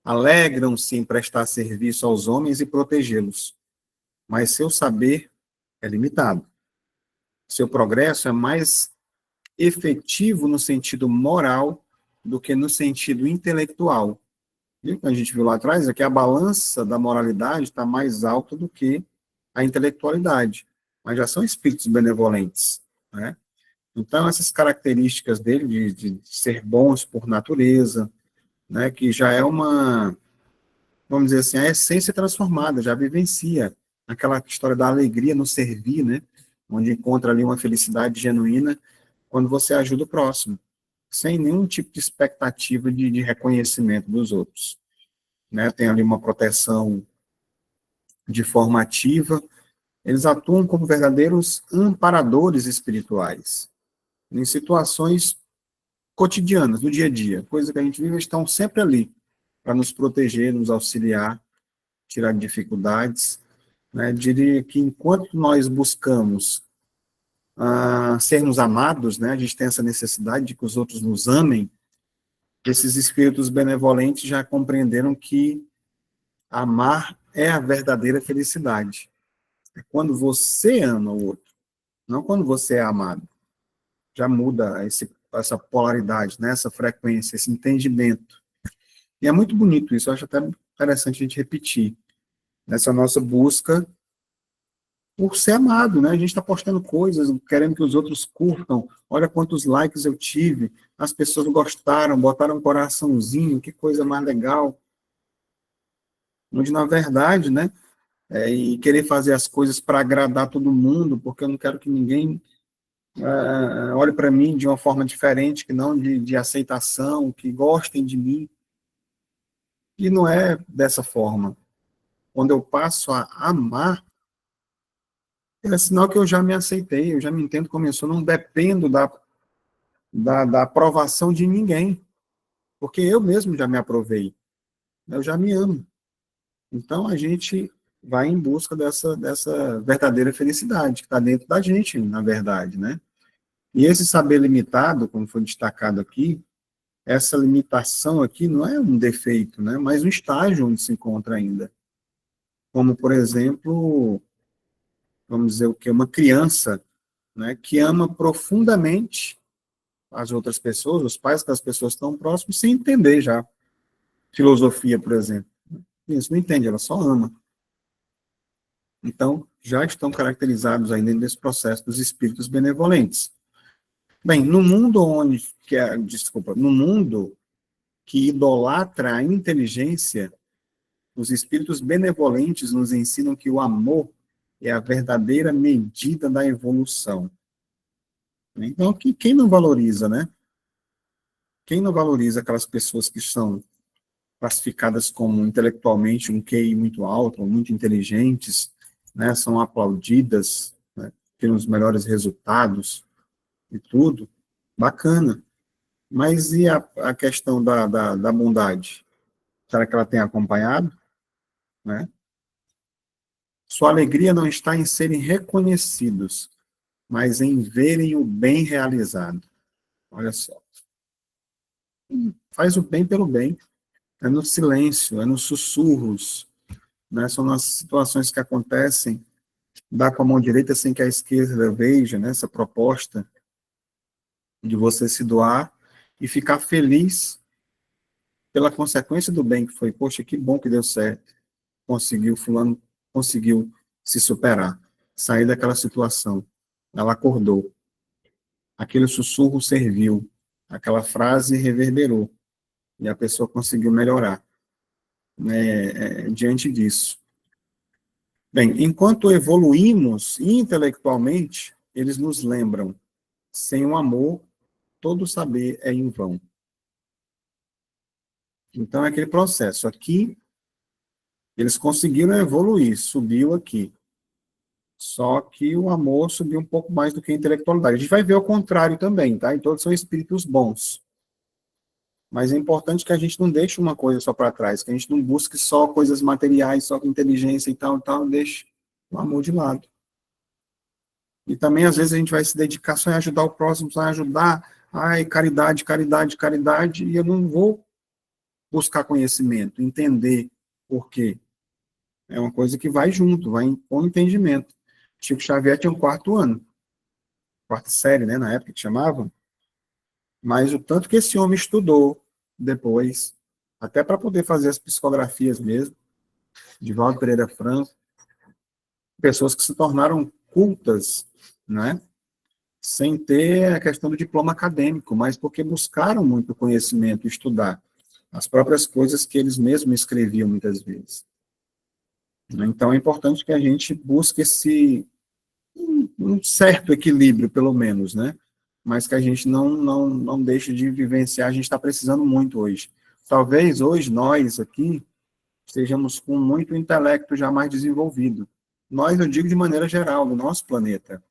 alegram-se em prestar serviço aos homens e protegê-los, mas seu saber é limitado. Seu progresso é mais efetivo no sentido moral do que no sentido intelectual. E a gente viu lá atrás é que a balança da moralidade está mais alta do que a intelectualidade, mas já são espíritos benevolentes, né? Então, essas características dele de ser bons por natureza, né, que já é uma, vamos dizer assim, a essência transformada, já vivencia aquela história da alegria no servir, né, onde encontra ali uma felicidade genuína quando você ajuda o próximo, sem nenhum tipo de expectativa de reconhecimento dos outros, né, tem ali uma proteção de forma ativa, eles atuam como verdadeiros amparadores espirituais, em situações cotidianas, do dia a dia, coisa que a gente vive, estão sempre ali para nos proteger, nos auxiliar, tirar dificuldades, né? Diria que enquanto nós buscamos sermos amados, né? A gente tem essa necessidade de que os outros nos amem, esses espíritos benevolentes já compreenderam que amar é a verdadeira felicidade. É quando você ama o outro, não quando você é amado. Já muda essa polaridade, né? Essa frequência, esse entendimento. E é muito bonito isso, eu acho até interessante a gente repetir, nessa nossa busca por ser amado, né? A gente está postando coisas, querendo que os outros curtam, olha quantos likes eu tive, as pessoas gostaram, botaram um coraçãozinho, que coisa mais legal. Onde, na verdade, né, e querer fazer as coisas para agradar todo mundo, porque eu não quero que ninguém olhe para mim de uma forma diferente, que não de aceitação, que gostem de mim. E não é dessa forma. Quando eu passo a amar, é sinal que eu já me aceitei, eu já me entendo como eu sou, não dependo da aprovação de ninguém, porque eu mesmo já me aprovei, eu já me amo. Então, a gente vai em busca dessa verdadeira felicidade, que está dentro da gente, na verdade, né? E esse saber limitado, como foi destacado aqui, essa limitação aqui não é um defeito, né? Mas um estágio onde se encontra ainda. Como, por exemplo, vamos dizer o que, uma criança, né, que ama profundamente as outras pessoas, os pais das pessoas estão próximos, sem entender já. Filosofia, por exemplo. Isso não entende, ela só ama. Então, já estão caracterizados ainda nesse processo dos espíritos benevolentes. Bem, no mundo no mundo que idolatra a inteligência, os espíritos benevolentes nos ensinam que o amor é a verdadeira medida da evolução. Então, quem não valoriza, né? Quem não valoriza aquelas pessoas que são classificadas como intelectualmente um QI muito alto, ou muito inteligentes, né? São aplaudidas, né? Têm os melhores resultados e tudo, bacana. Mas e a questão da bondade? Será que ela tem acompanhado? Né? Sua alegria não está em serem reconhecidos, mas em verem o bem realizado. Olha só. Faz o bem pelo bem. É no silêncio, é nos sussurros. Né? São nas situações que acontecem, dá com a mão direita sem que a esquerda veja, né? Essa proposta de você se doar e ficar feliz pela consequência do bem que foi. Poxa, que bom que deu certo. Fulano conseguiu se superar, sair daquela situação. Ela acordou. Aquele sussurro serviu. Aquela frase reverberou. E a pessoa conseguiu melhorar, né, diante disso. Bem, enquanto evoluímos intelectualmente, eles nos lembram, sem o amor, todo saber é em vão. Então, é aquele processo. Aqui, eles conseguiram evoluir, subiu aqui. Só que o amor subiu um pouco mais do que a intelectualidade. A gente vai ver o contrário também, tá? Então, são espíritos bons. Mas é importante que a gente não deixe uma coisa só para trás, que a gente não busque só coisas materiais, só com inteligência e tal, deixe o amor de lado. E também, às vezes, a gente vai se dedicar só em ajudar o próximo, só em ajudar, caridade, caridade, caridade, e eu não vou buscar conhecimento, entender por quê. É uma coisa que vai junto, vai com o entendimento. Chico Xavier tinha um quarto ano, quarta série, né, na época que chamavam, mas o tanto que esse homem estudou depois, até para poder fazer as psicografias mesmo, de Valdo Pereira Franco, pessoas que se tornaram cultas, né, sem ter a questão do diploma acadêmico, mas porque buscaram muito conhecimento, estudar as próprias coisas que eles mesmos escreviam muitas vezes. Então, é importante que a gente busque um certo equilíbrio, pelo menos, né? Mas que a gente não deixe de vivenciar, a gente está precisando muito hoje. Talvez hoje nós aqui estejamos com muito intelecto já mais desenvolvido. Nós, eu digo de maneira geral, no nosso planeta,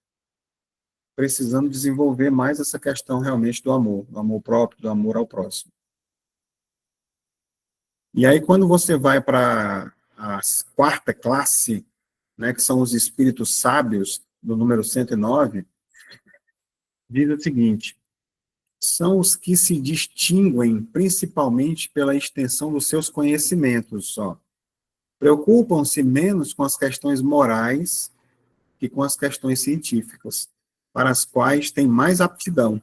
precisando desenvolver mais essa questão realmente do amor próprio, do amor ao próximo. E aí, quando você vai para a quarta classe, né, que são os espíritos sábios, do número 109, diz o seguinte: são os que se distinguem principalmente pela extensão dos seus conhecimentos só. Preocupam-se menos com as questões morais que com as questões científicas, para as quais têm mais aptidão.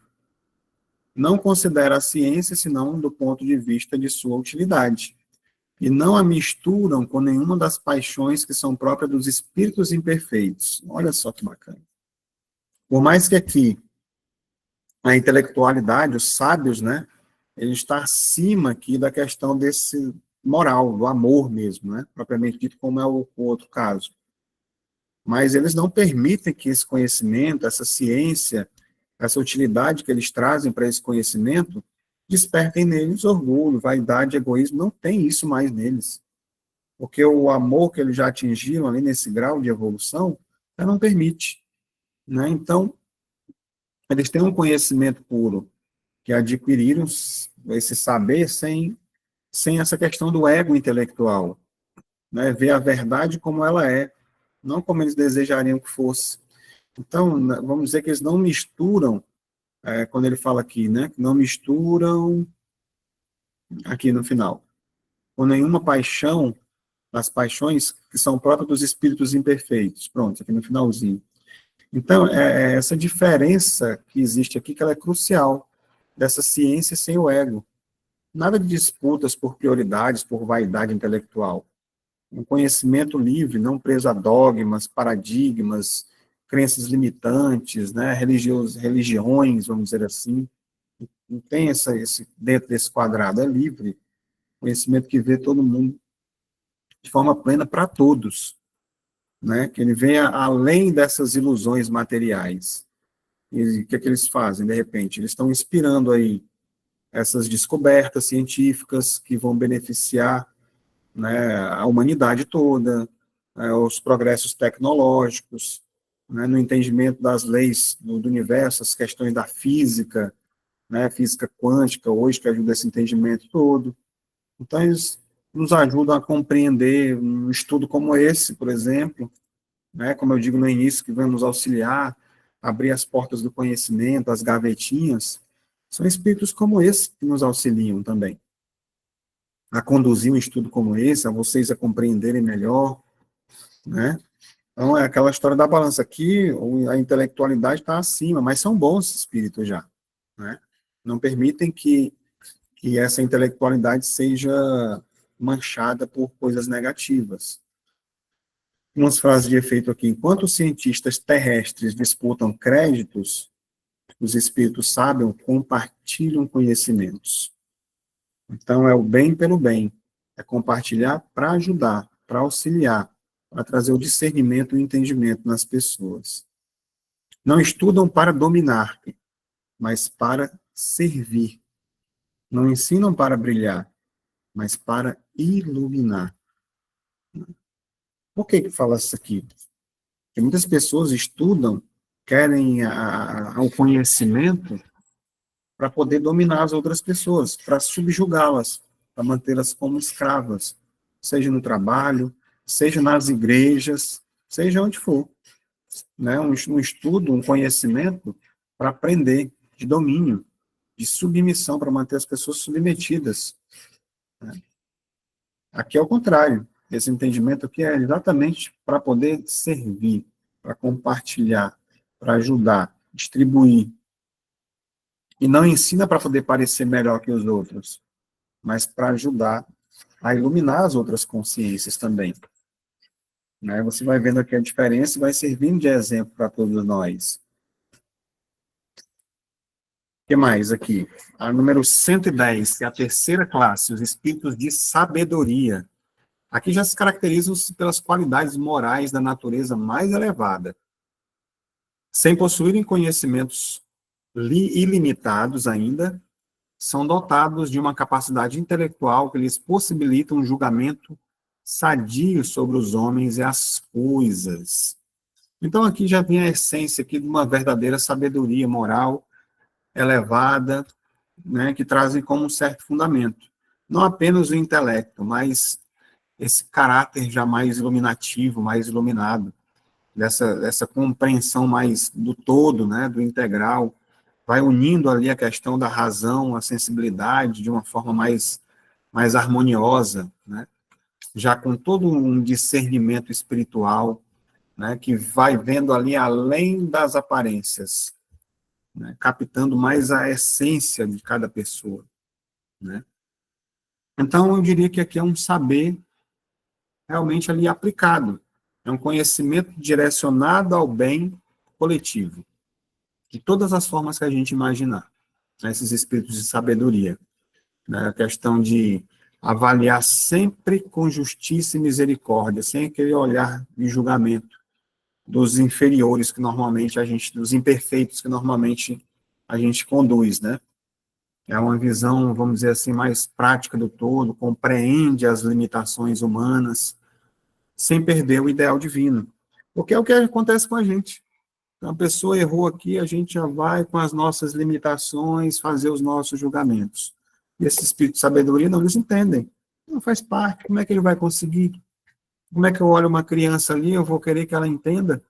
Não considera a ciência senão do ponto de vista de sua utilidade, e não a misturam com nenhuma das paixões que são próprias dos espíritos imperfeitos. Olha só que bacana. Por mais que aqui a intelectualidade, os sábios, né, ele está acima aqui da questão desse moral, do amor mesmo, né, propriamente dito, como é o outro caso. Mas eles não permitem que esse conhecimento, essa ciência, essa utilidade que eles trazem para esse conhecimento, despertem neles orgulho, vaidade, egoísmo, não tem isso mais neles. Porque o amor que eles já atingiram ali nesse grau de evolução, já não permite. Né? Então, eles têm um conhecimento puro, que adquiriram esse saber sem essa questão do ego intelectual. Né? Ver a verdade como ela é, não como eles desejariam que fosse. Então, vamos dizer que eles não misturam, quando ele fala aqui, né? Não misturam, aqui no final, com nenhuma paixão, as paixões que são próprias dos espíritos imperfeitos. Pronto, aqui no finalzinho. Então, essa diferença que existe aqui, que ela é crucial, dessa ciência sem o ego. Nada de disputas por prioridades, por vaidade intelectual. Um conhecimento livre, não preso a dogmas, paradigmas, crenças limitantes, né, religiões, vamos dizer assim. Não tem esse dentro desse quadrado, é livre. Conhecimento que vê todo mundo de forma plena para todos. Né, que ele venha além dessas ilusões materiais. E o que é que eles fazem, de repente? Eles estão inspirando aí essas descobertas científicas que vão beneficiar, né, a humanidade toda, os progressos tecnológicos, né, no entendimento das leis do universo, as questões da física, né, física quântica hoje, que ajuda esse entendimento todo. Então, eles nos ajudam a compreender um estudo como esse, por exemplo, né, como eu digo no início, que vai nos auxiliar a abrir as portas do conhecimento, as gavetinhas, são espíritos como esse que nos auxiliam também a conduzir um estudo como esse, a vocês a compreenderem melhor, né? Então, é aquela história da balança aqui, a intelectualidade está acima, mas são bons espíritos já, né? Não permitem que essa intelectualidade seja manchada por coisas negativas. Umas frases de efeito aqui. Enquanto os cientistas terrestres disputam créditos, os espíritos sábios compartilham conhecimentos. Então, é o bem pelo bem. É compartilhar para ajudar, para auxiliar, para trazer o discernimento e o entendimento nas pessoas. Não estudam para dominar, mas para servir. Não ensinam para brilhar, mas para iluminar. Por que fala isso aqui? Porque muitas pessoas estudam, querem o conhecimento para poder dominar as outras pessoas, para subjugá-las, para mantê-las como escravas, seja no trabalho, seja nas igrejas, seja onde for. Né? Um estudo, um conhecimento para aprender, de domínio, de submissão, para manter as pessoas submetidas. né? Aqui é o contrário. Esse entendimento aqui é exatamente para poder servir, para compartilhar, para ajudar, distribuir. E não ensina para poder parecer melhor que os outros, mas para ajudar a iluminar as outras consciências também. Né? Você vai vendo aqui a diferença e vai servindo de exemplo para todos nós. O que mais aqui? A número 110, que é a terceira classe, os espíritos de sabedoria. Aqui já se caracterizam pelas qualidades morais da natureza mais elevada. Sem possuírem conhecimentos ilimitados ainda, são dotados de uma capacidade intelectual que lhes possibilita um julgamento sadio sobre os homens e as coisas. Então aqui já vem a essência aqui de uma verdadeira sabedoria moral elevada, né, que trazem como um certo fundamento. Não apenas o intelecto, mas esse caráter já mais iluminativo, mais iluminado, dessa compreensão mais do todo, né, do integral, vai unindo ali a questão da razão, a sensibilidade, de uma forma mais harmoniosa, né, já com todo um discernimento espiritual, né, que vai vendo ali além das aparências, né, captando mais a essência de cada pessoa, né. Então, eu diria que aqui é um saber realmente ali aplicado, é um conhecimento direcionado ao bem coletivo, de todas as formas que a gente imaginar, né, esses espíritos de sabedoria, né, a questão de avaliar sempre com justiça e misericórdia, sem aquele olhar de julgamento dos inferiores que normalmente dos imperfeitos que normalmente a gente conduz, né? É uma visão, vamos dizer assim, mais prática do todo, compreende as limitações humanas, sem perder o ideal divino. Porque é o que acontece com a gente. Então, a pessoa errou aqui, a gente já vai com as nossas limitações fazer os nossos julgamentos. E esse espírito de sabedoria não eles entendem. Não faz parte. Como é que ele vai conseguir? Como é que eu olho uma criança ali, eu vou querer que ela entenda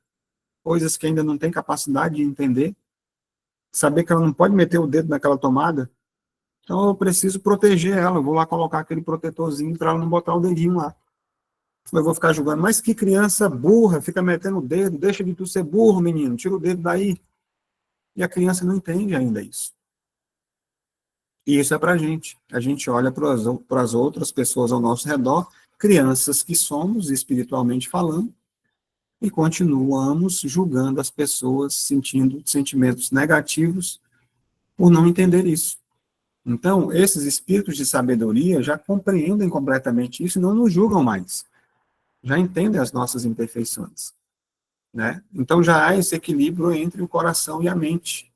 coisas que ainda não tem capacidade de entender? Saber que ela não pode meter o dedo naquela tomada? Então eu preciso proteger ela, eu vou lá colocar aquele protetorzinho para ela não botar o dedinho lá. Eu vou ficar julgando, mas que criança burra, fica metendo o dedo, deixa de tu ser burro, menino, tira o dedo daí. E a criança não entende ainda isso. E isso é para a gente olha para as outras pessoas ao nosso redor, crianças que somos, espiritualmente falando, e continuamos julgando as pessoas, sentindo sentimentos negativos por não entender isso. Então, esses espíritos de sabedoria já compreendem completamente isso e não nos julgam mais. Já entendem as nossas imperfeições, né? Então, já há esse equilíbrio entre o coração e a mente.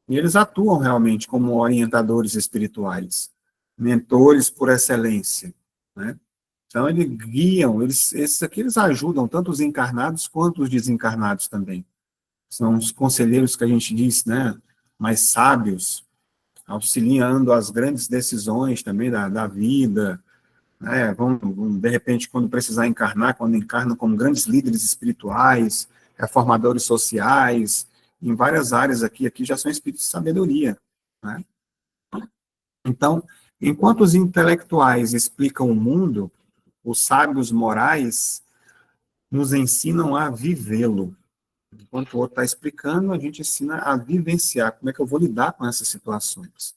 E eles atuam realmente como orientadores espirituais, mentores por excelência, né? Então, eles guiam, esses aqui eles ajudam tanto os encarnados quanto os desencarnados também. São os conselheiros que a gente diz, né, mais sábios, auxiliando as grandes decisões também da vida, né, de repente, quando precisar encarnar, quando encarnam como grandes líderes espirituais, reformadores sociais, em várias áreas aqui já são espíritos de sabedoria, né? Então, enquanto os intelectuais explicam o mundo, os sábios morais nos ensinam a vivê-lo. Enquanto o outro está explicando, a gente ensina a vivenciar, como é que eu vou lidar com essas situações.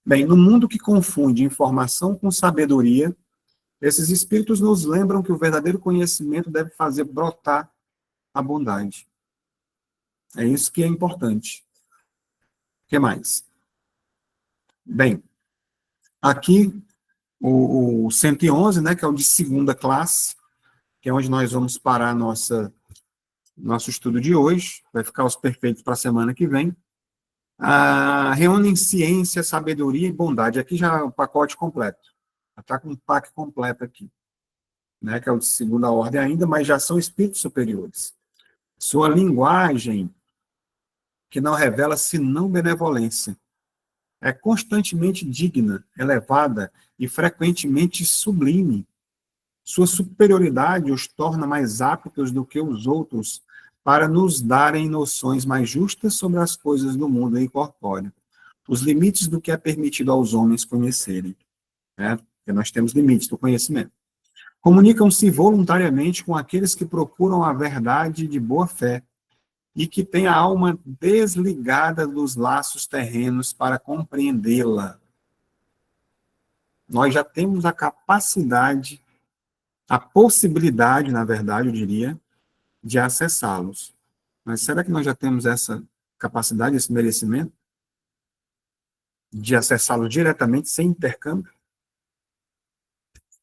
Bem, no mundo que confunde informação com sabedoria, esses espíritos nos lembram que o verdadeiro conhecimento deve fazer brotar a bondade. É isso que é importante. O que mais? Bem, aqui o 111, né, que é o de segunda classe, que é onde nós vamos parar nosso estudo de hoje, vai ficar os perfeitos para a semana que vem. Reúnem ciência, sabedoria e bondade. Aqui já é o pacote completo. Está com um pack completo aqui, né, que é o de segunda ordem ainda, mas já são espíritos superiores. Sua linguagem, que não revela senão benevolência, é constantemente digna, elevada e frequentemente sublime. Sua superioridade os torna mais aptos do que os outros para nos darem noções mais justas sobre as coisas do mundo incorpóreo, os limites do que é permitido aos homens conhecerem, né? porque nós temos limites do conhecimento. Comunicam-se voluntariamente com aqueles que procuram a verdade de boa fé e que têm a alma desligada dos laços terrenos para compreendê-la. Nós já temos a capacidade, a possibilidade, na verdade, eu diria, de acessá-los. Mas será que nós já temos essa capacidade, esse merecimento de acessá-los diretamente, sem intercâmbio?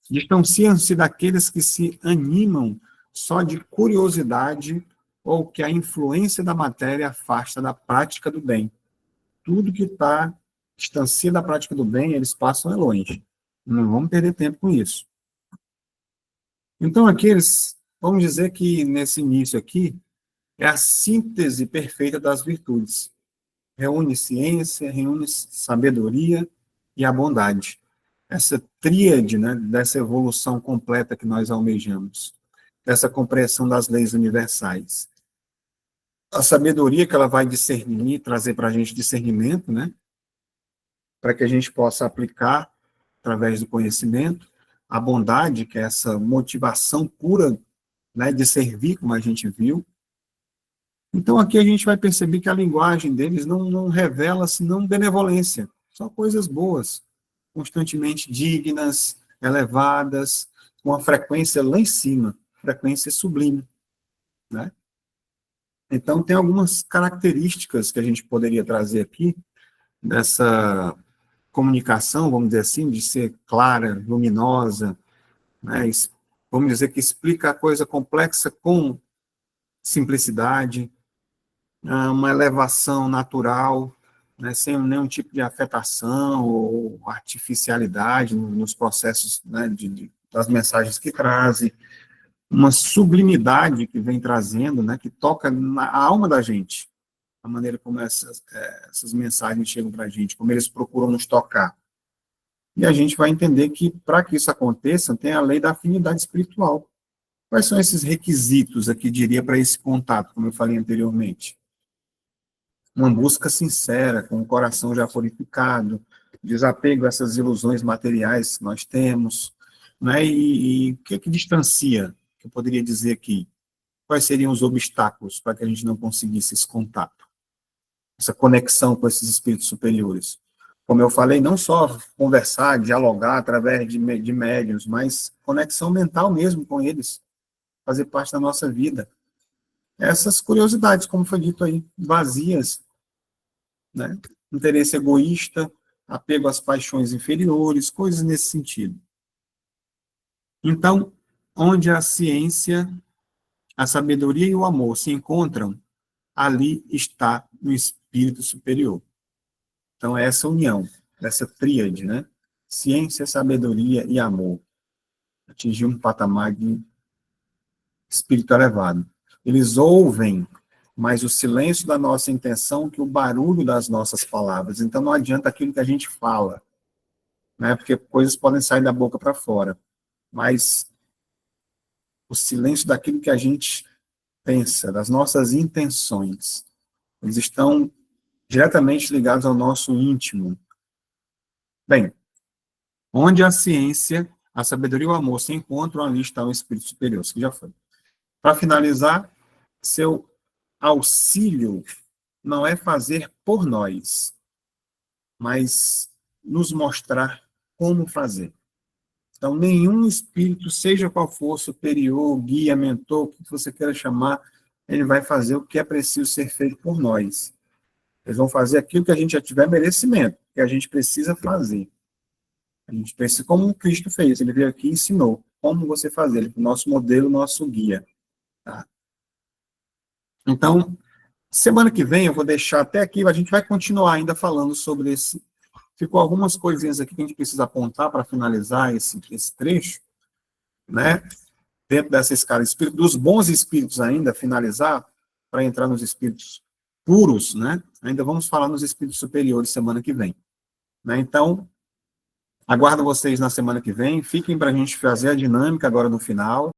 Distanciam-se daqueles que se animam só de curiosidade ou que a influência da matéria afasta da prática do bem. Tudo que distancia da prática do bem, eles passam longe. Não vamos perder tempo com isso. Então, vamos dizer que nesse início aqui, é a síntese perfeita das virtudes. Reúne ciência, reúne sabedoria e a bondade. Essa tríade, né, dessa evolução completa que nós almejamos, dessa compreensão das leis universais. A sabedoria que ela vai discernir, trazer para a gente discernimento, né, para que a gente possa aplicar através do conhecimento, a bondade, que é essa motivação pura, né, de servir, como a gente viu. Então, aqui a gente vai perceber que a linguagem deles não revela, senão benevolência, só coisas boas, constantemente dignas, elevadas, com a frequência lá em cima, frequência sublime, né? Então, tem algumas características que a gente poderia trazer aqui, dessa comunicação, vamos dizer assim, de ser clara, luminosa, né? Vamos dizer que explica a coisa complexa com simplicidade, uma elevação natural, né, sem nenhum tipo de afetação ou artificialidade nos processos, né, das mensagens que trazem, uma sublimidade que vem trazendo, né, que toca na alma da gente, a maneira como essas mensagens chegam para a gente, como eles procuram nos tocar. E a gente vai entender que, para que isso aconteça, tem a lei da afinidade espiritual. Quais são esses requisitos aqui, diria, para esse contato, como eu falei anteriormente? Uma busca sincera, com o coração já purificado, desapego a essas ilusões materiais que nós temos, né? E o que distancia, que eu poderia dizer aqui? Quais seriam os obstáculos para que a gente não conseguisse esse contato, essa conexão com esses espíritos superiores? Como eu falei, não só conversar, dialogar através de médiuns, mas conexão mental mesmo com eles, fazer parte da nossa vida. Essas curiosidades, como foi dito aí, vazias, né? Interesse egoísta, apego às paixões inferiores, coisas nesse sentido. Então, onde a ciência, a sabedoria e o amor se encontram, ali está o espírito superior. Então, é essa união, essa tríade, né? Ciência, sabedoria e amor. Atingir um patamar de espírito elevado. Eles ouvem mais o silêncio da nossa intenção que o barulho das nossas palavras. Então, não adianta aquilo que a gente fala, né? Porque coisas podem sair da boca para fora, mas o silêncio daquilo que a gente pensa, das nossas intenções, eles estão diretamente ligados ao nosso íntimo. Bem, onde a ciência, a sabedoria e o amor se encontram, ali está o espírito superior, isso que já foi. Para finalizar, seu auxílio não é fazer por nós, mas nos mostrar como fazer. Então, nenhum espírito, seja qual for, superior, guia, mentor, o que você queira chamar, ele vai fazer o que é preciso ser feito por nós. Eles vão fazer aquilo que a gente já tiver merecimento, que a gente precisa fazer. A gente pensa como o Cristo fez, ele veio aqui e ensinou como você fazer, ele, nosso modelo, nosso guia. Tá? Então, semana que vem eu vou deixar até aqui, a gente vai continuar ainda falando sobre esse. Ficou algumas coisinhas aqui que a gente precisa apontar para finalizar esse trecho, né? Dentro dessa escala espírita, dos bons espíritos ainda, finalizar, para entrar nos espíritos puros, né? Ainda vamos falar nos espíritos superiores semana que vem. Né? Então, aguardo vocês na semana que vem, fiquem para a gente fazer a dinâmica agora no final.